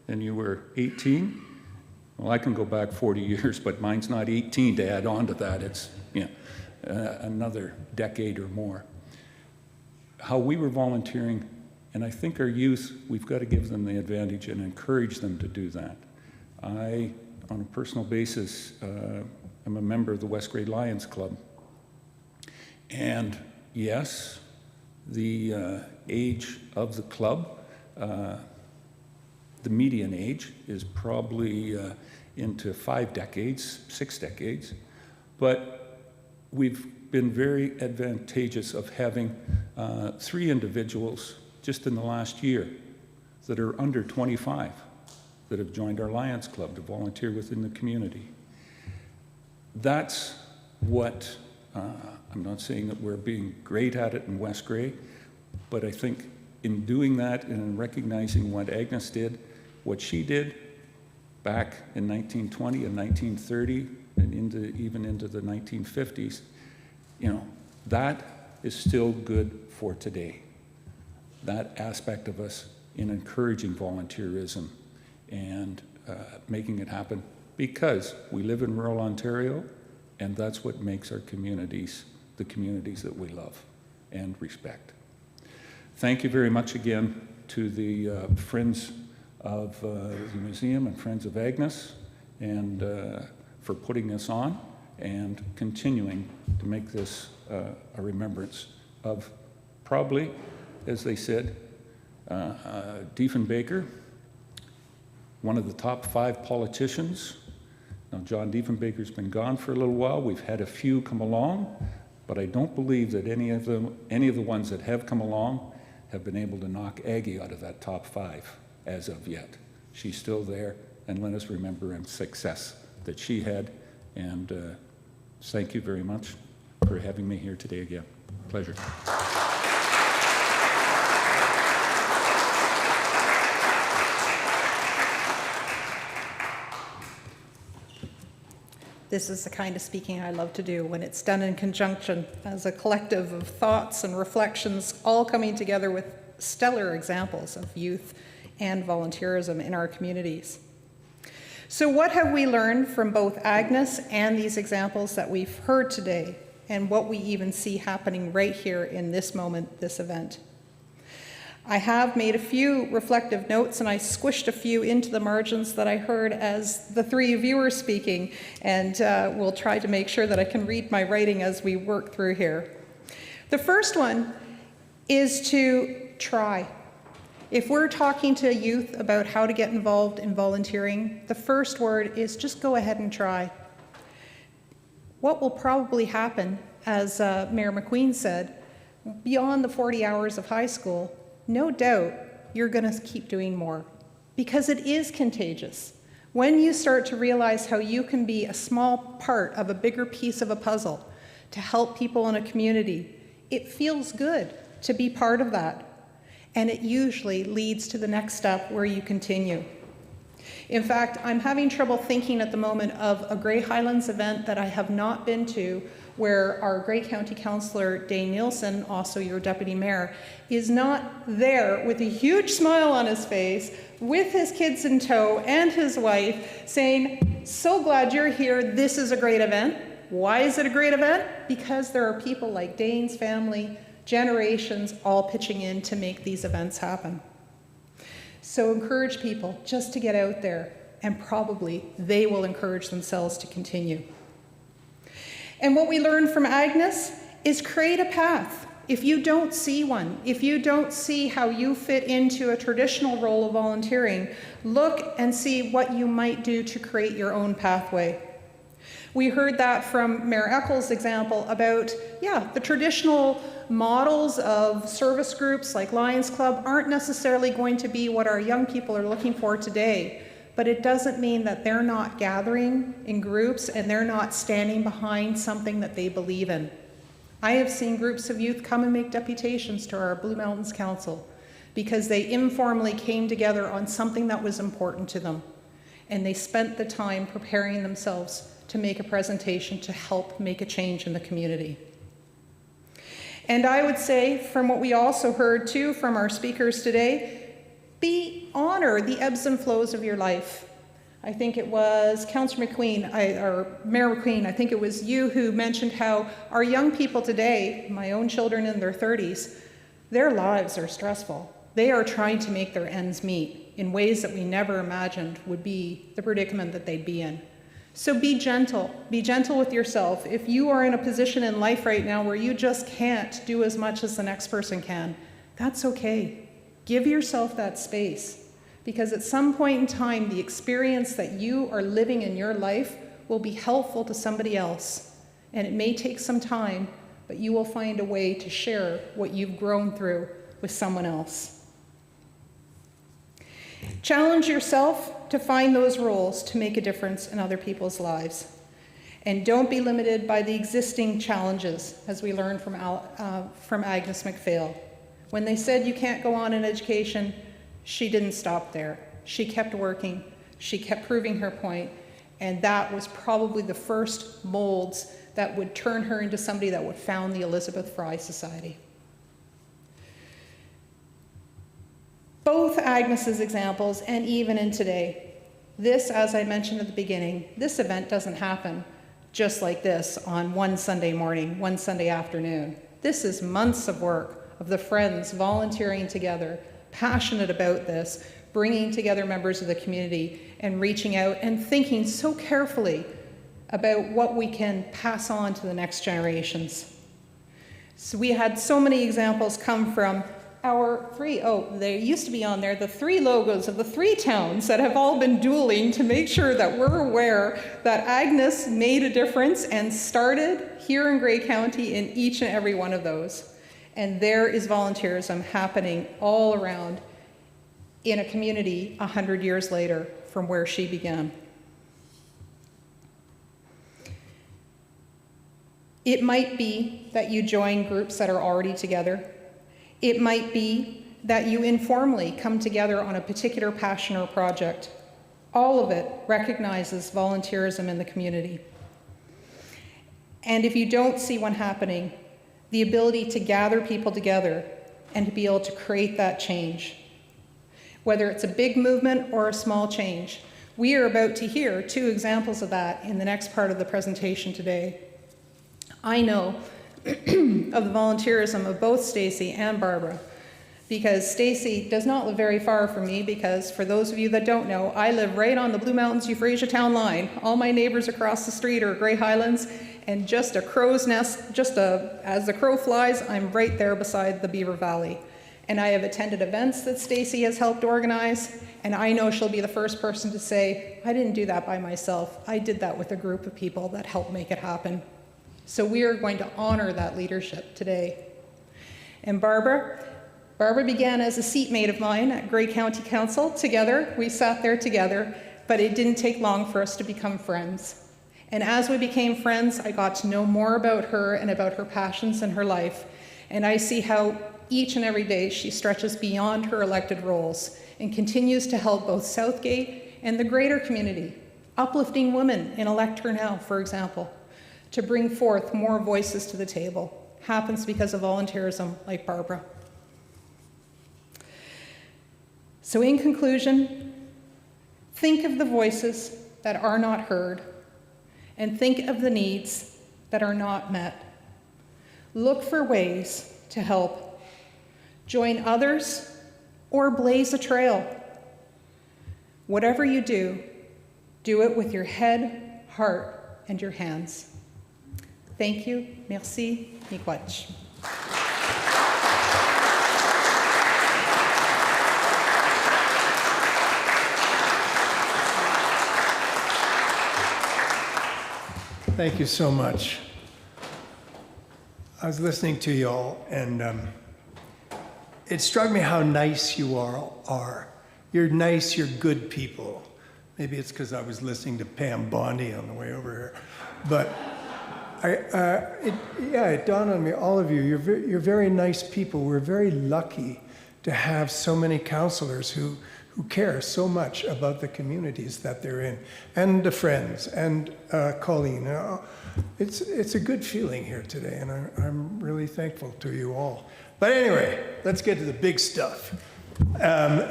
and you were 18? Well, I can go back 40 years, but mine's not 18 to add on to that. It's another decade or more. How we were volunteering, and I think our youth, we've got to give them the advantage and encourage them to do that. I, on a personal basis, am a member of the West Grey Lions Club. And yes, the age of the club, the median age is probably into 5 decades, 6 decades, but we've been very advantageous of having 3 individuals just in the last year that are under 25 that have joined our Lions Club to volunteer within the community. That's what, I'm not saying that we're being great at it in West Grey, but I think in doing that and in recognizing what Agnes did, what she did back in 1920 and 1930 and even into the 1950s, that is still good for today. That aspect of us in encouraging volunteerism and making it happen, because we live in rural Ontario, and that's what makes our communities the communities that we love and respect. Thank you very much again to the Friends of the Museum and Friends of Agnes, and for putting this on and continuing to make this a remembrance of probably, as they said, Diefenbaker, one of the top 5 politicians. Now, John Diefenbaker's been gone for a little while. We've had a few come along, but I don't believe that any of the ones that have come along have been able to knock Aggie out of that top 5 as of yet. She's still there, and let us remember her success that she had. And thank you very much for having me here today again. Pleasure. This is the kind of speaking I love to do, when it's done in conjunction as a collective of thoughts and reflections, all coming together with stellar examples of youth and volunteerism in our communities. So what have we learned from both Agnes and these examples that we've heard today, and what we even see happening right here in this moment, this event? I have made a few reflective notes, and I squished a few into the margins that I heard as the 3 of you were speaking, and we'll try to make sure that I can read my writing as we work through here. The first one is to try. If we're talking to youth about how to get involved in volunteering, the first word is just go ahead and try. What will probably happen, as Mayor McQueen said, beyond the 40 hours of high school, no doubt you're going to keep doing more, because it is contagious. When you start to realize how you can be a small part of a bigger piece of a puzzle to help people in a community, it feels good to be part of that. And it usually leads to the next step where you continue. In fact, I'm having trouble thinking at the moment of a Grey Highlands event that I have not been to, where our Grey County Councillor, Dane Nielsen, also your Deputy Mayor, is not there with a huge smile on his face, with his kids in tow and his wife, saying, so glad you're here, this is a great event. Why is it a great event? Because there are people like Dane's family, generations, all pitching in to make these events happen. So encourage people just to get out there and probably they will encourage themselves to continue. And what we learned from Agnes is create a path. If you don't see one, if you don't see how you fit into a traditional role of volunteering, look and see what you might do to create your own pathway. We heard that from Mayor Eccles' example about, the traditional models of service groups like Lions Club aren't necessarily going to be what our young people are looking for today, but it doesn't mean that they're not gathering in groups and they're not standing behind something that they believe in. I have seen groups of youth come and make deputations to our Blue Mountains Council because they informally came together on something that was important to them, and they spent the time preparing themselves to make a presentation to help make a change in the community. And I would say, from what we also heard too from our speakers today, honor the ebbs and flows of your life. I think it was Councillor McQueen, or Mayor McQueen, I think it was you who mentioned how our young people today, my own children in their 30s, their lives are stressful. They are trying to make their ends meet in ways that we never imagined would be the predicament that they'd be in. So be gentle with yourself. If you are in a position in life right now where you just can't do as much as the next person can, that's okay. Give yourself that space, because at some point in time, the experience that you are living in your life will be helpful to somebody else. And it may take some time, but you will find a way to share what you've grown through with someone else. Challenge yourself to find those roles to make a difference in other people's lives. And don't be limited by the existing challenges, as we learned from Agnes Macphail. When they said you can't go on in education, she didn't stop there. She kept working, she kept proving her point, and that was probably the first molds that would turn her into somebody that would found the Elizabeth Fry Society. Both Agnes's examples, and even in today, this, as I mentioned at the beginning, this event doesn't happen just like this on one Sunday morning, one Sunday afternoon. This is months of work of the friends volunteering together, passionate about this, bringing together members of the community and reaching out and thinking so carefully about what we can pass on to the next generations. So we had so many examples come from our there used to be on there the 3 logos of the 3 towns that have all been dueling to make sure that we're aware that Agnes made a difference and started here in Grey County in each and every one of those. And there is volunteerism happening all around in a community 100 years later from where she began. It might be that you join groups that are already together. It might be that you informally come together on a particular passion or project. All of it recognizes volunteerism in the community. And if you don't see one happening, the ability to gather people together and to be able to create that change. Whether it's a big movement or a small change. We are about to hear 2 examples of that in the next part of the presentation today. I know of the volunteerism of both Stacie and Barbara, because Stacie does not live very far from me, because for those of you that don't know, I live right on the Blue Mountains Euphrasia town line. All my neighbors across the street are Grey Highlands, and just a crow's nest, as the crow flies, I'm right there beside the Beaver Valley. And I have attended events that Stacie has helped organize, and I know she'll be the first person to say, I didn't do that by myself. I did that with a group of people that helped make it happen. So we are going to honor that leadership today. And Barbara began as a seatmate of mine at Grey County Council. Together, we sat there together, but it didn't take long for us to become friends. And as we became friends, I got to know more about her and about her passions and her life. And I see how each and every day she stretches beyond her elected roles and continues to help both Southgate and the greater community, uplifting women in Elect Her Now, for example, to bring forth more voices to the table. Happens because of volunteerism like Barbara. So in conclusion, think of the voices that are not heard, and think of the needs that are not met. Look for ways to help. Join others or blaze a trail. Whatever you do, Do it with your head, heart, and your hands. Thank you. Merci. Miigwech. Thank you so much. I was listening to you all, and it struck me how nice you all are. You're nice, you're good people. Maybe it's because I was listening to Pam Bondi on the way over here. But it dawned on me, all of you, you're very nice people. We're very lucky to have so many counselors who care so much about the communities that they're in, and the friends, and Colleen. It's a good feeling here today, and I'm really thankful to you all. But anyway, let's get to the big stuff.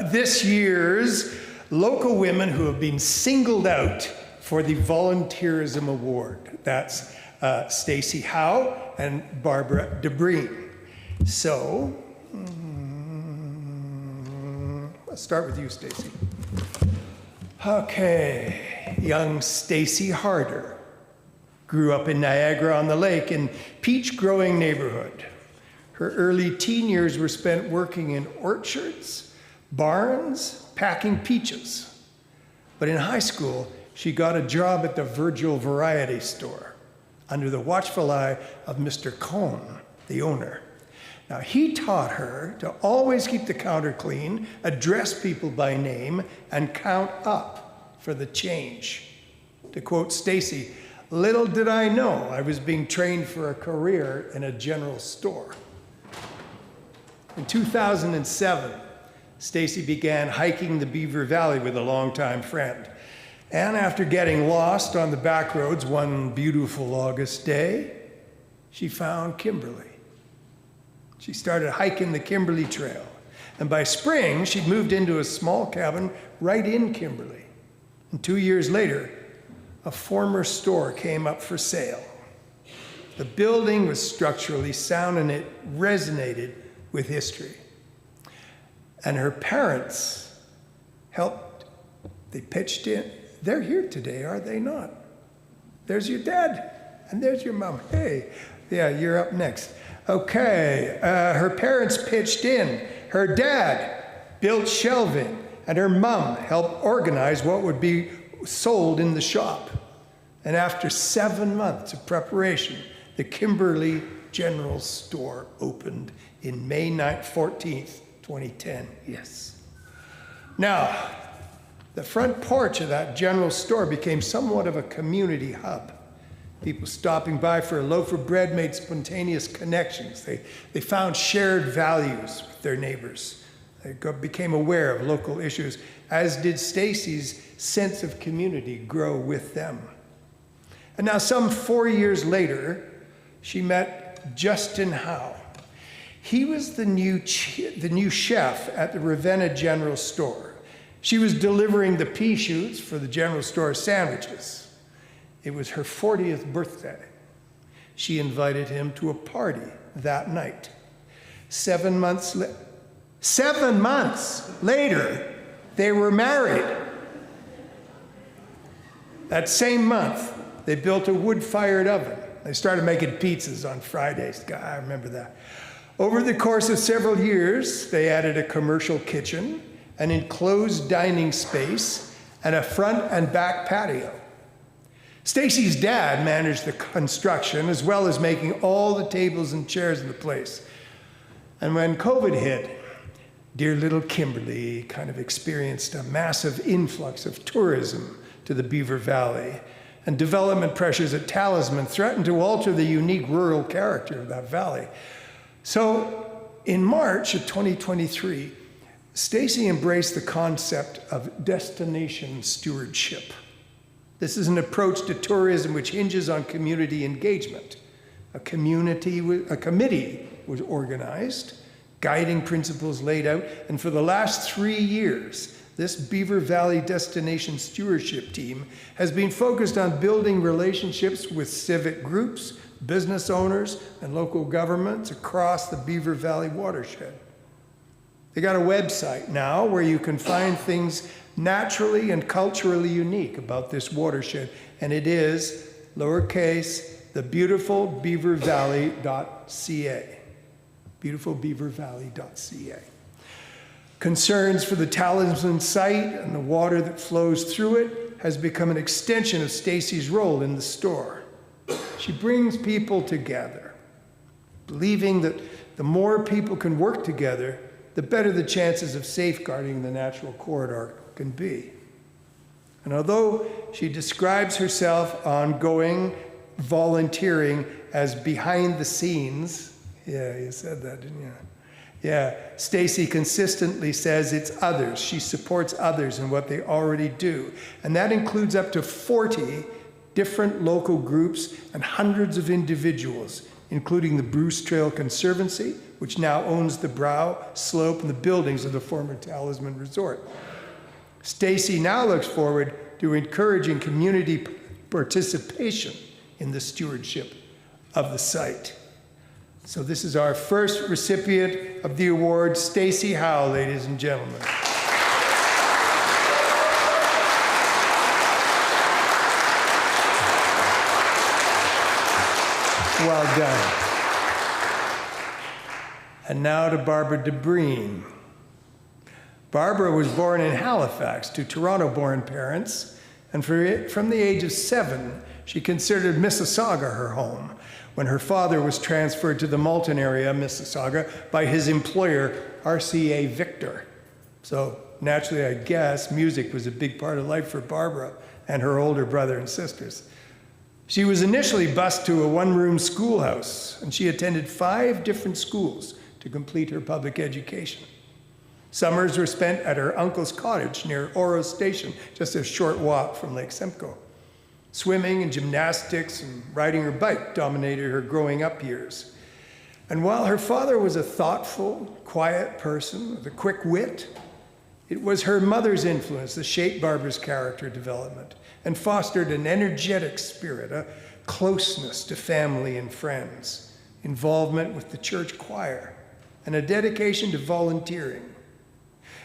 This year's local women who have been singled out for the Volunteerism Award. That's Stacie Howe and Barbara Dobreen. So, let's start with you, Stacie. Okay, young Stacie Harder grew up in Niagara-on-the-Lake in peach-growing neighborhood. Her early teen years were spent working in orchards, barns, packing peaches. But in high school, she got a job at the Virgil Variety Store under the watchful eye of Mr. Cohn, the owner. Now, he taught her to always keep the counter clean, address people by name, and count up for the change. To quote Stacie, "Little did I know I was being trained for a career in a general store." In 2007, Stacie began hiking the Beaver Valley with a longtime friend. And after getting lost on the back roads one beautiful August day, she found Kimberly. She started hiking the Kimberly Trail. And by spring, she'd moved into a small cabin right in Kimberly. And 2 years later, a former store came up for sale. The building was structurally sound and it resonated with history. And her parents helped. They pitched in. They're here today, are they not? There's your dad, and there's your mom. Hey, yeah, you're up next. Okay, her parents pitched in. Her dad built shelving, and her mom helped organize what would be sold in the shop. And after 7 months of preparation, the Kimberly General Store opened in May 14th, 2010. Yes. Now, the front porch of that general store became somewhat of a community hub. People stopping by for a loaf of bread made spontaneous connections. They found shared values with their neighbors. They became aware of local issues, as did Stacie's sense of community grow with them. And now, some 4 years later, she met Justin Howe. He was the new chef at the Ravenna General Store. She was delivering the pea shoots for the general store sandwiches. It was her 40th birthday. She invited him to a party that night. 7 months later, they were married. That same month, they built a wood-fired oven. They started making pizzas on Fridays. God, I remember that. Over the course of several years, they added a commercial kitchen, an enclosed dining space, and a front and back patio. Stacie's dad managed the construction as well as making all the tables and chairs in the place. And when COVID hit, dear little Kimberly kind of experienced a massive influx of tourism to the Beaver Valley, and development pressures at Talisman threatened to alter the unique rural character of that valley. So in March of 2023, Stacie embraced the concept of destination stewardship. This is an approach to tourism which hinges on community engagement. A committee was organized, guiding principles laid out, and for the last 3 years, this Beaver Valley Destination Stewardship team has been focused on building relationships with civic groups, business owners, and local governments across the Beaver Valley watershed. They got a website now where you can find things naturally and culturally unique about this watershed, and it is lowercase thebeautifulbeavervalley.ca. Beautifulbeavervalley.ca. Concerns for the talisman site and the water that flows through it has become an extension of Stacie's role in the store. She brings people together, believing that the more people can work together, the better the chances of safeguarding the natural corridor can be. And although she describes herself ongoing volunteering as behind the scenes, yeah, you said that, didn't you? Yeah, Stacie consistently says it's others. She supports others in what they already do. And that includes up to 40 different local groups and hundreds of individuals, including the Bruce Trail Conservancy, which now owns the brow, slope, and the buildings of the former Talisman Resort. Stacie now looks forward to encouraging community participation in the stewardship of the site. So this is our first recipient of the award, Stacie Howe, ladies and gentlemen. Well done. And now to Barbara Dobreen. Barbara was born in Halifax to Toronto-born parents, and from the age of 7, she considered Mississauga her home when her father was transferred to the Malton area, Mississauga, by his employer, RCA Victor. So naturally, I guess, music was a big part of life for Barbara and her older brother and sisters. She was initially bused to a one-room schoolhouse, and she attended 5 different schools to complete her public education. Summers were spent at her uncle's cottage near Oro Station, just a short walk from Lake Simcoe. Swimming and gymnastics and riding her bike dominated her growing up years. And while her father was a thoughtful, quiet person with a quick wit, it was her mother's influence that shaped Barbara's character development and fostered an energetic spirit, a closeness to family and friends, involvement with the church choir, and a dedication to volunteering.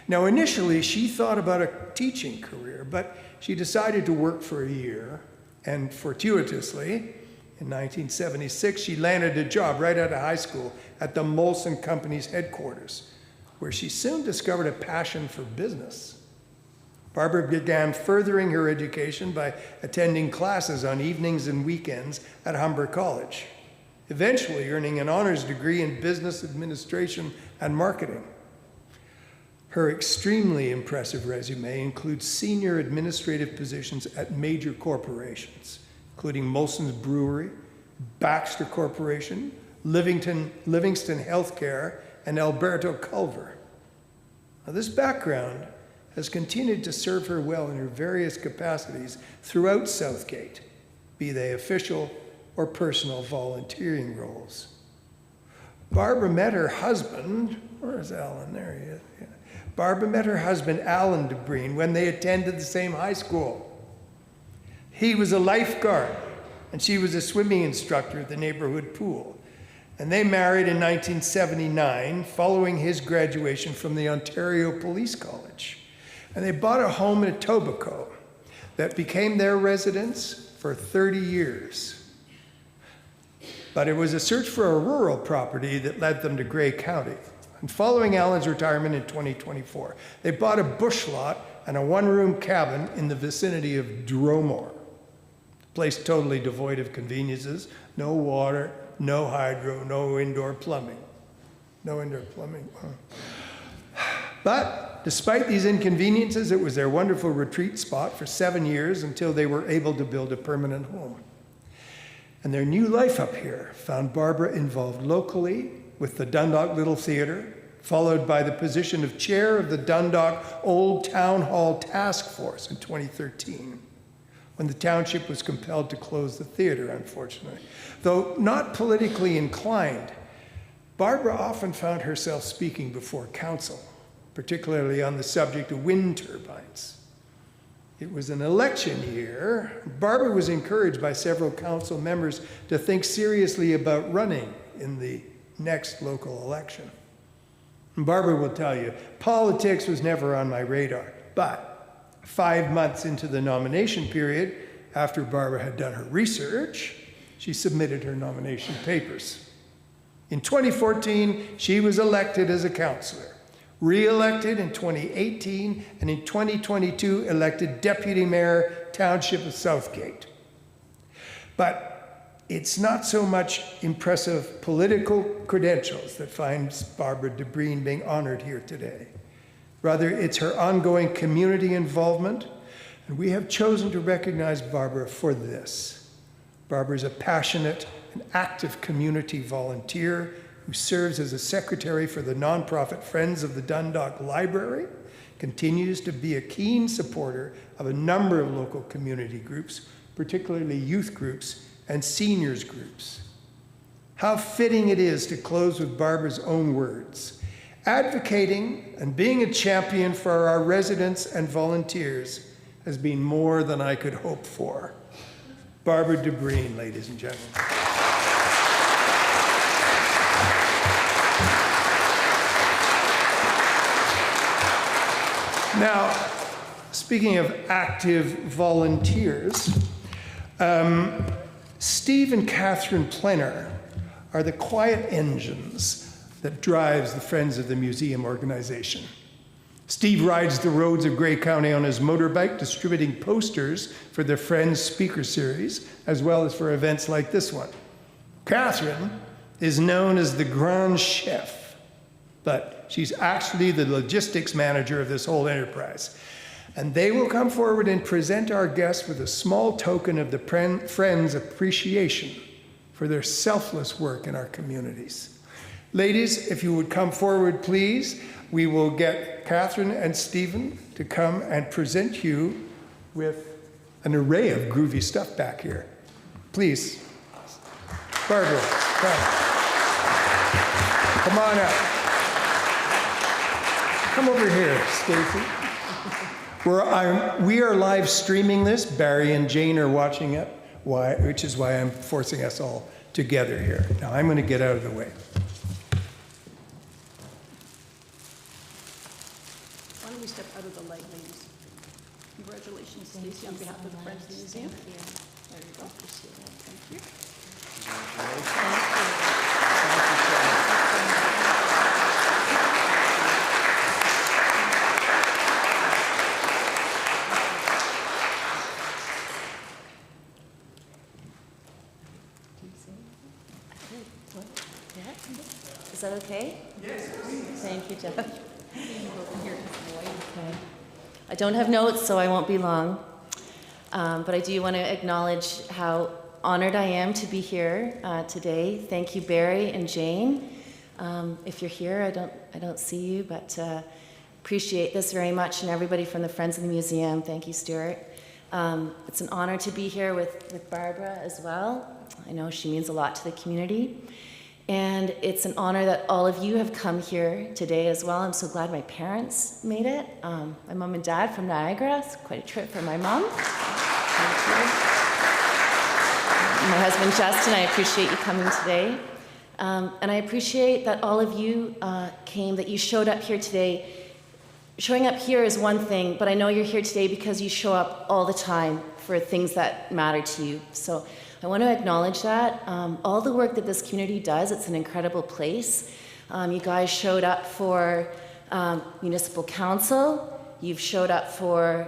Now, initially, she thought about a teaching career, but she decided to work for a year, and fortuitously, in 1976, she landed a job right out of high school at the Molson Company's headquarters, where she soon discovered a passion for business. Barbara began furthering her education by attending classes on evenings and weekends at Humber College, eventually earning an honors degree in business administration and marketing. Her extremely impressive resume includes senior administrative positions at major corporations, including Molson's Brewery, Baxter Corporation, Livingston Healthcare, and Alberto Culver. Now, this background has continued to serve her well in her various capacities throughout Southgate, be they official or personal volunteering roles. Barbara met her husband, where's Alan? There he is. Yeah. Barbara met her husband, Alan Dobreen, when they attended the same high school. He was a lifeguard, and she was a swimming instructor at the neighborhood pool. And they married in 1979, following his graduation from the Ontario Police College. And they bought a home in Etobicoke that became their residence for 30 years. But it was a search for a rural property that led them to Grey County. And following Alan's retirement in 2024, they bought a bush lot and a one-room cabin in the vicinity of Dromore. The place totally devoid of conveniences, no water, no hydro, no indoor plumbing. No indoor plumbing. But despite these inconveniences, it was their wonderful retreat spot for 7 years until they were able to build a permanent home. And their new life up here found Barbara involved locally with the Dundalk Little Theatre, followed by the position of chair of the Dundalk Old Town Hall Task Force in 2013, when the township was compelled to close the theatre, unfortunately. Though not politically inclined, Barbara often found herself speaking before council, particularly on the subject of wind turbines. It was an election year. Barbara was encouraged by several council members to think seriously about running in the next local election. And Barbara will tell you, politics was never on my radar. But 5 months into the nomination period, after Barbara had done her research, she submitted her nomination papers. In 2014, she was elected as a councillor, re-elected in 2018, and in 2022, elected Deputy Mayor, Township of Southgate. But it's not so much impressive political credentials that finds Barbara Dobreen being honored here today. Rather, it's her ongoing community involvement, and we have chosen to recognize Barbara for this. Barbara is a passionate and active community volunteer who serves as a secretary for the nonprofit Friends of the Dundalk Library, continues to be a keen supporter of a number of local community groups, particularly youth groups and seniors groups. How fitting it is to close with Barbara's own words. Advocating and being a champion for our residents and volunteers has been more than I could hope for. Barbara Dobreen, ladies and gentlemen. Now, speaking of active volunteers, Steve and Catherine Plenner are the quiet engines that drives the Friends of the Museum organization. Steve rides the roads of Grey County on his motorbike, distributing posters for the Friends Speaker Series, as well as for events like this one. Catherine is known as the Grand Chef, but she's actually the logistics manager of this whole enterprise. And they will come forward and present our guests with a small token of the Friends' appreciation for their selfless work in our communities. Ladies, if you would come forward, please. We will get Catherine and Stephen to come and present you with an array of groovy stuff back here. Please. Barbara, come on up. Come over here, Stacie. We are live streaming this. Barry and Jane are watching it, which is why I'm forcing us all together here. Now I'm going to get out of the way. Why don't we step out of the light, ladies? Congratulations, Stacie, on behalf of the Friends of the Museum. There you go. Thank you. Is that okay? Yes, please. Thank you, Jeff. Okay. I don't have notes, so I won't be long. But I do want to acknowledge how honored I am to be here today. Thank you, Barry and Jane. If you're here, I don't see you, but appreciate this very much, and everybody from the Friends of the Museum. Thank you, Stuart. It's an honor to be here with Barbara as well. I know she means a lot to the community. And it's an honor that all of you have come here today as well. I'm so glad my parents made it. My mom and dad from Niagara. It's quite a trip for my mom. Thank you. My husband Justin, I appreciate you coming today. And I appreciate that all of you came, that you showed up here today. Showing up here is one thing, but I know you're here today because you show up all the time for things that matter to you. So I want to acknowledge that. All the work that this community does, it's an incredible place. You guys showed up for municipal council. You've showed up for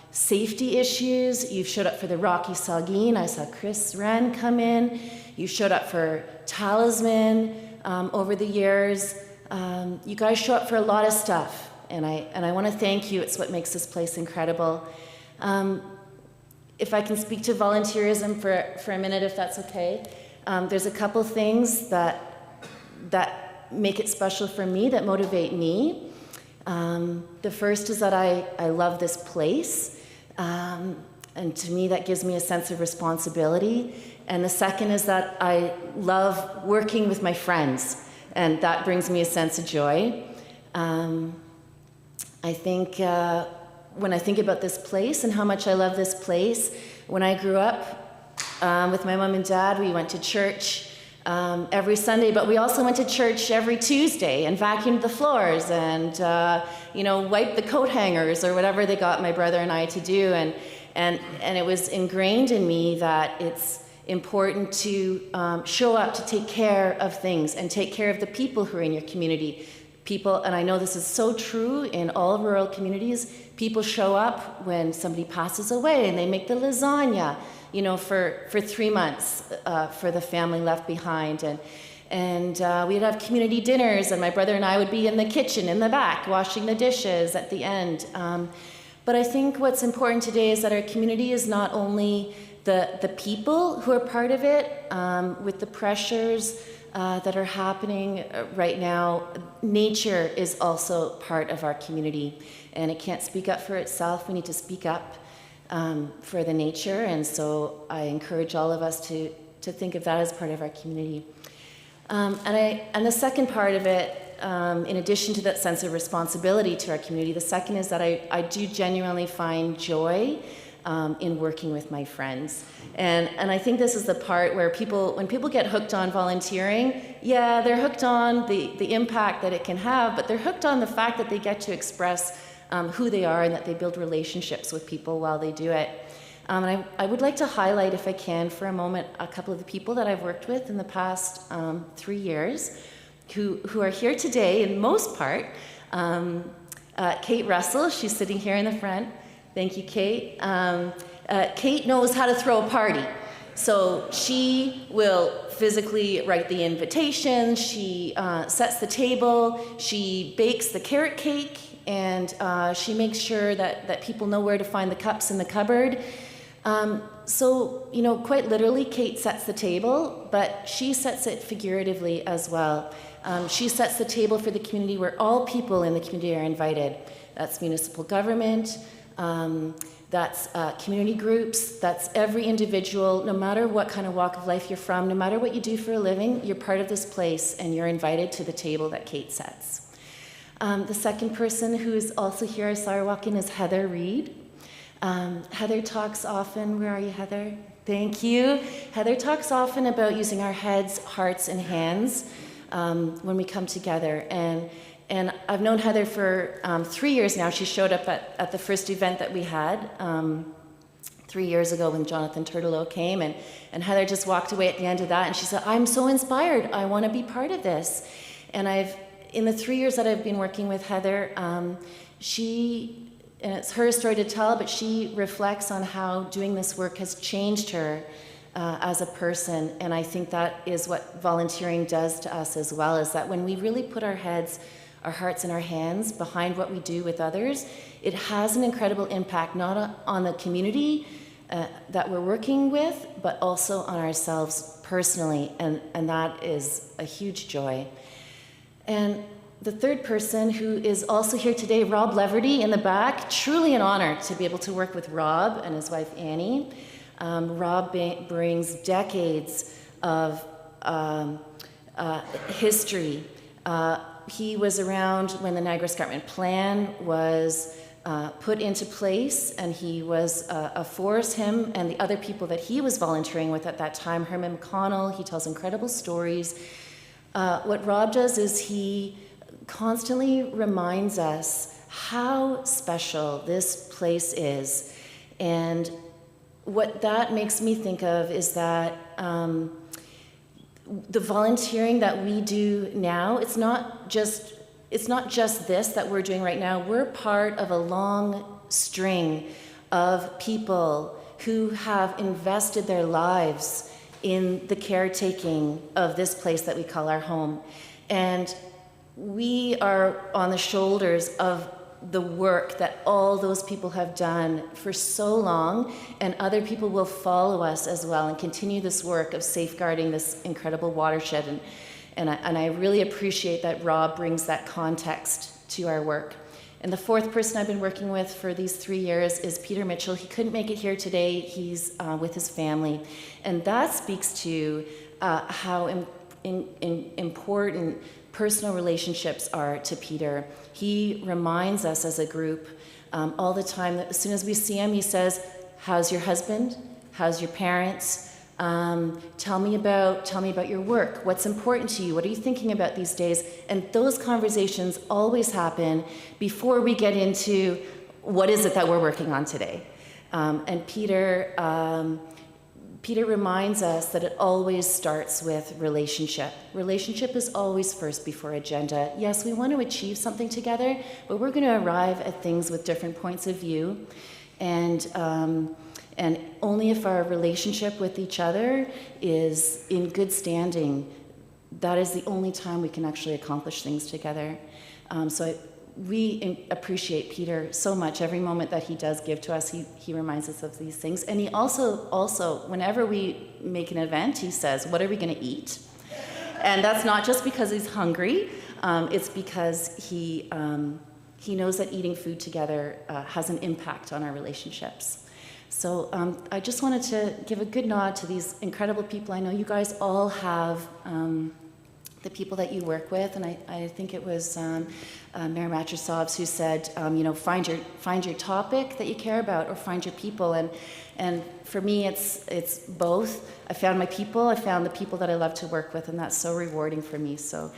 safety issues. You've showed up for the Rocky Saugeen. I saw Chris Wren come in. You showed up for Talisman over the years. You guys show up for a lot of stuff, and I want to thank you. It's what makes this place incredible. If I can speak to volunteerism for a minute, if that's okay. There's a couple things that make it special for me, that motivate me. The first is that I love this place, and to me that gives me a sense of responsibility. And the second is that I love working with my friends, and that brings me a sense of joy. I think when I think about this place and how much I love this place, when I grew up with my mom and dad, we went to church every Sunday, but we also went to church every Tuesday and vacuumed the floors and, wiped the coat hangers or whatever they got my brother and I to do. And it was ingrained in me that it's important to show up to take care of things and take care of the people who are in your community. People, and I know this is so true in all rural communities, people show up when somebody passes away and they make the lasagna, for 3 months for the family left behind. And we'd have community dinners, and my brother and I would be in the kitchen in the back washing the dishes at the end. But I think what's important today is that our community is not only the people who are part of it, with the pressures that are happening right now. Nature is also part of our community, and it can't speak up for itself. We need to speak up for the nature, and so I encourage all of us to think of that as part of our community. And the second part of it, in addition to that sense of responsibility to our community, the second is that I do genuinely find joy in working with my friends. And I think this is the part where when people get hooked on volunteering, yeah, they're hooked on the impact that it can have, but they're hooked on the fact that they get to express who they are and that they build relationships with people while they do it. And I would like to highlight, if I can, for a moment, a couple of the people that I've worked with in the past 3 years who are here today in most part. Kate Russell, she's sitting here in the front. Thank you, Kate. Kate knows how to throw a party. So she will physically write the invitation, she sets the table, she bakes the carrot cake, and she makes sure that people know where to find the cups in the cupboard. So, quite literally, Kate sets the table, but she sets it figuratively as well. She sets the table for the community where all people in the community are invited. That's municipal government, that's community groups, that's every individual, no matter what kind of walk of life you're from, no matter what you do for a living, you're part of this place and you're invited to the table that Kate sets. The second person who is also here, I saw her walk in, is Heather Reed. Heather talks often, where are you, Heather? Thank you. Heather talks often about using our heads, hearts, and hands when we come together. And I've known Heather for 3 years now. She showed up at the first event that we had 3 years ago when Jonathan Turtelot came. And Heather just walked away at the end of that and she said, I'm so inspired. I want to be part of this. And in the 3 years that I've been working with Heather, and it's her story to tell, but she reflects on how doing this work has changed her as a person. And I think that is what volunteering does to us as well, is that when we really put our heads, our hearts, and our hands behind what we do with others, it has an incredible impact, not on the community that we're working with, but also on ourselves personally. And that is a huge joy. And the third person who is also here today, Rob Leverty in the back. Truly an honor to be able to work with Rob and his wife Annie. Rob brings decades of history. He was around when the Niagara Escarpment Plan was put into place, and he was a force, him and the other people that he was volunteering with at that time. Herman McConnell, he tells incredible stories. What Rob does is he constantly reminds us how special this place is. And what that makes me think of is that the volunteering that we do now, it's not just this that we're doing right now. We're part of a long string of people who have invested their lives in the caretaking of this place that we call our home. And we are on the shoulders of the work that all those people have done for so long, and other people will follow us as well and continue this work of safeguarding this incredible watershed. And I really appreciate that Rob brings that context to our work. And the fourth person I've been working with for these 3 years is Peter Mitchell. He couldn't make it here today. He's with his family. And that speaks to how important personal relationships are to Peter. He reminds us as a group all the time that as soon as we see him, he says, how's your husband? How's your parents? Tell me about your work. What's important to you? What are you thinking about these days? And those conversations always happen before we get into what is it that we're working on today. And Peter reminds us that it always starts with relationship. Relationship is always first before agenda. Yes, we want to achieve something together, but we're going to arrive at things with different points of view. And only if our relationship with each other is in good standing, that is the only time we can actually accomplish things together. We appreciate Peter so much. Every moment that he does give to us, he reminds us of these things. And he also, whenever we make an event, he says, what are we going to eat? And that's not just because he's hungry. It's because he knows that eating food together has an impact on our relationships. So I just wanted to give a good nod to these incredible people. I know you guys all have the people that you work with, and I think it was Mayor Matrosovs who said, find your topic that you care about, or find your people. And for me, it's both. I found my people. I found the people that I love to work with, and that's so rewarding for me. So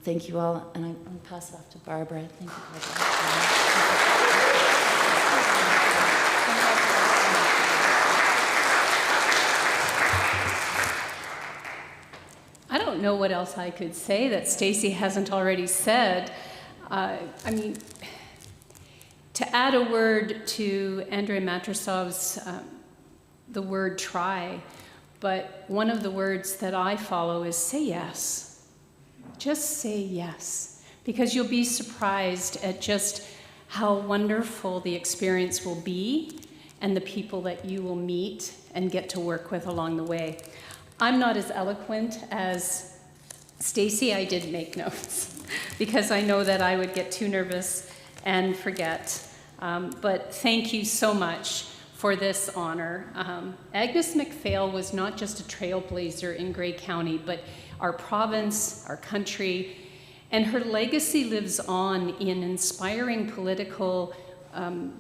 thank you all, and I'm going to pass it off to Barbara. Thank you, Barbara. I don't know what else I could say that Stacie hasn't already said. To add a word to Andrea Matrosovs, the word try, but one of the words that I follow is say yes. Just say yes, because you'll be surprised at just how wonderful the experience will be and the people that you will meet and get to work with along the way. I'm not as eloquent as Stacie. I did make notes because I know that I would get too nervous and forget. But thank you so much for this honor. Agnes Macphail was not just a trailblazer in Grey County, but our province, our country, and her legacy lives on in inspiring political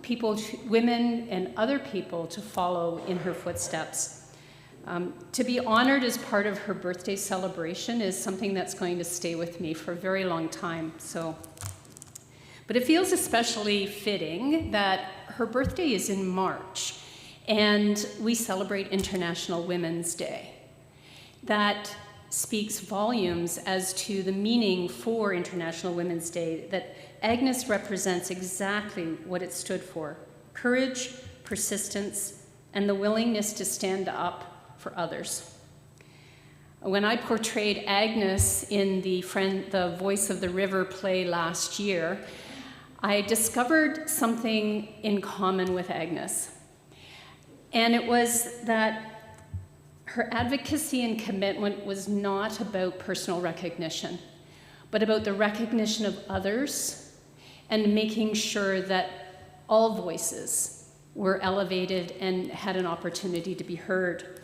people, women and other people to follow in her footsteps. To be honored as part of her birthday celebration is something that's going to stay with me for a very long time. But it feels especially fitting that her birthday is in March, and we celebrate International Women's Day. That speaks volumes as to the meaning for International Women's Day, that Agnes represents exactly what it stood for: courage, persistence, and the willingness to stand up for others. When I portrayed Agnes in the Voice of the River play last year, I discovered something in common with Agnes. And it was that her advocacy and commitment was not about personal recognition, but about the recognition of others and making sure that all voices were elevated and had an opportunity to be heard.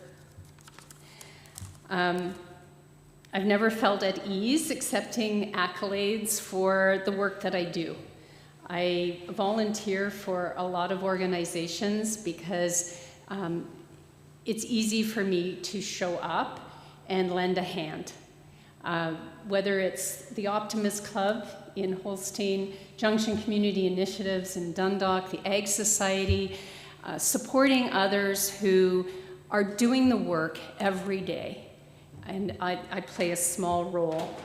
I've never felt at ease accepting accolades for the work that I do. I volunteer for a lot of organizations because it's easy for me to show up and lend a hand. Whether it's the Optimist Club in Holstein, Junction Community Initiatives in Dundalk, the Ag Society, supporting others who are doing the work every day. And I play a small role.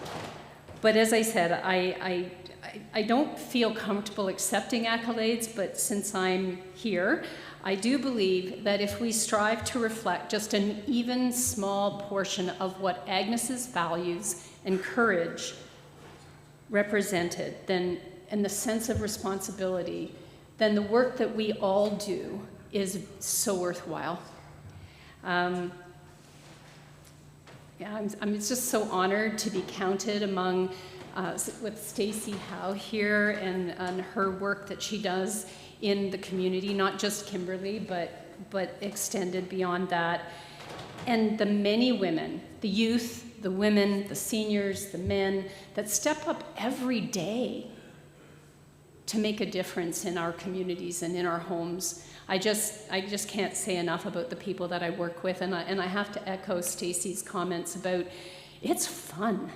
But as I said, I don't feel comfortable accepting accolades, but since I'm here, I do believe that if we strive to reflect just an even small portion of what Agnes's values and courage represented, then, and the sense of responsibility, then the work that we all do is so worthwhile. I'm just so honored to be counted among, with Stacie Howe here and her work that she does in the community, not just Kimberley, but extended beyond that. And the many women, the youth, the women, the seniors, the men, that step up every day to make a difference in our communities and in our homes. I just can't say enough about the people that I work with, and I have to echo Stacie's comments about it's fun.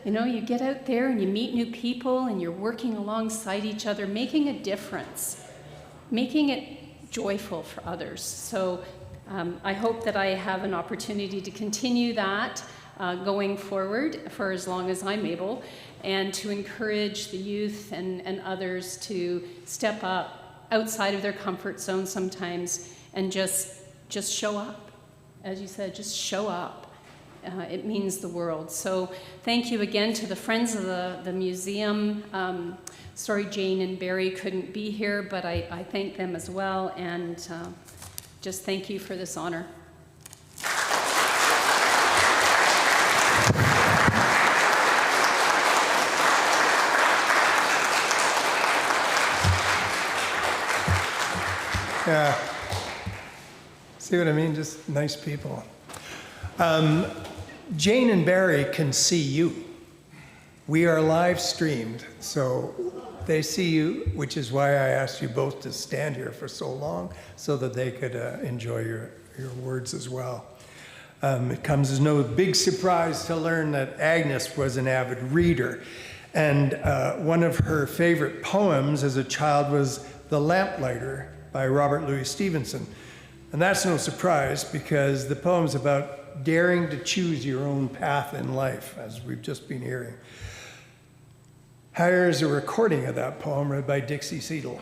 You know, you get out there and you meet new people and you're working alongside each other, making a difference, making it joyful for others. So I hope that I have an opportunity to continue that going forward for as long as I'm able, and to encourage the youth and others to step up outside of their comfort zone sometimes and just show up. As you said, just show up. It means the world. So thank you again to the friends of the museum. Sorry Jane and Barry couldn't be here, but I thank them as well, and just thank you for this honor. Yeah. See what I mean? Just nice people. Jane and Barry can see you. We are live streamed, so they see you, which is why I asked you both to stand here for so long, so that they could enjoy your words as well. It comes as no big surprise to learn that Agnes was an avid reader, and one of her favorite poems as a child was The Lamplighter by Robert Louis Stevenson. And that's no surprise, because the poem's about daring to choose your own path in life, as we've just been hearing. Here's a recording of that poem read by Dixie Seidel.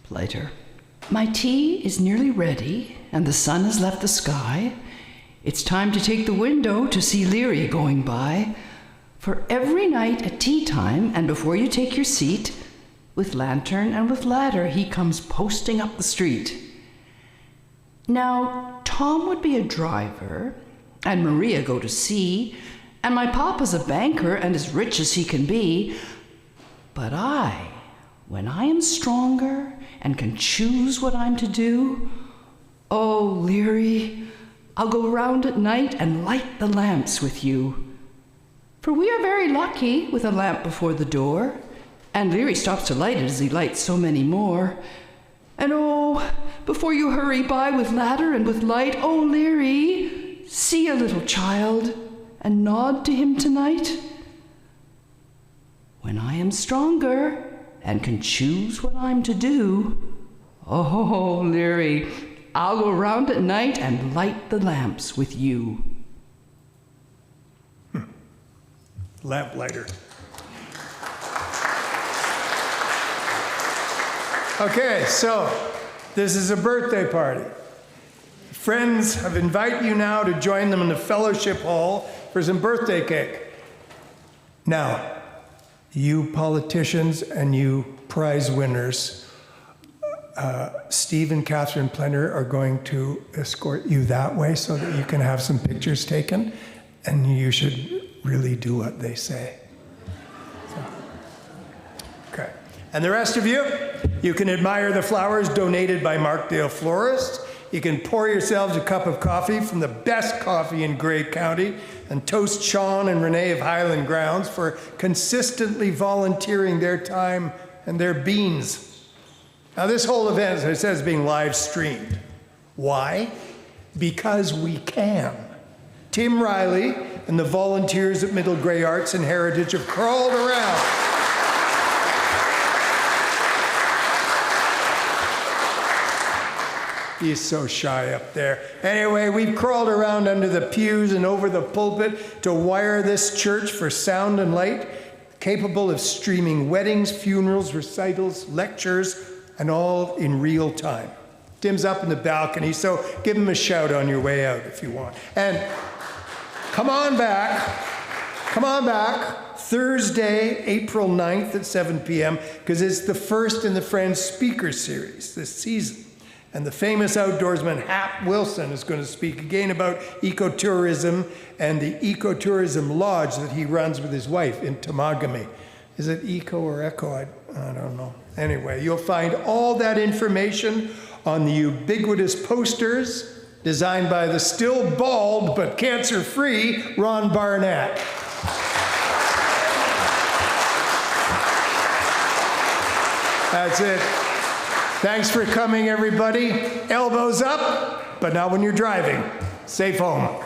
Later. My tea is nearly ready, and the sun has left the sky. It's time to take the window to see Leary going by. For every night at tea time, and before you take your seat, with lantern and with ladder, he comes posting up the street. Now, Tom would be a driver, and Maria go to sea, and my papa's a banker and as rich as he can be. But I, when I am stronger and can choose what I'm to do, oh, Leary, I'll go round at night and light the lamps with you. For we are very lucky with a lamp before the door, and Leary stops to light it as he lights so many more. And oh, before you hurry by with ladder and with light, oh, Leary, see a little child and nod to him tonight. When I am stronger and can choose what I'm to do, oh, Leary, I'll go round at night and light the lamps with you. Lamplighter. Okay, so this is a birthday party. Friends have invited you now to join them in the fellowship hall for some birthday cake. Now, you politicians and you prize winners, Steve and Catherine Plenner are going to escort you that way so that you can have some pictures taken, and you should really do what they say. So, okay. And the rest of you, you can admire the flowers donated by Markdale florists. You can pour yourselves a cup of coffee from the best coffee in Grey County, and toast Sean and Renee of Highland Grounds for consistently volunteering their time and their beans. Now, this whole event, as I said, is being live streamed. Why? Because we can. Tim Riley and the volunteers at Middle Grey Arts and Heritage have crawled around. He's so shy up there. Anyway, we've crawled around under the pews and over the pulpit to wire this church for sound and light, capable of streaming weddings, funerals, recitals, lectures, and all in real time. Tim's up in the balcony, so give him a shout on your way out if you want. And come on back, Thursday, April 9th at 7 p.m., because it's the first in the Friends Speaker Series this season. And the famous outdoorsman Hap Wilson is going to speak again about ecotourism and the ecotourism lodge that he runs with his wife in Temagami. Is it eco or echo? I don't know. Anyway, you'll find all that information on the ubiquitous posters designed by the still bald but cancer-free Ron Barnett. That's it. Thanks for coming, everybody. Elbows up, but not when you're driving. Safe home.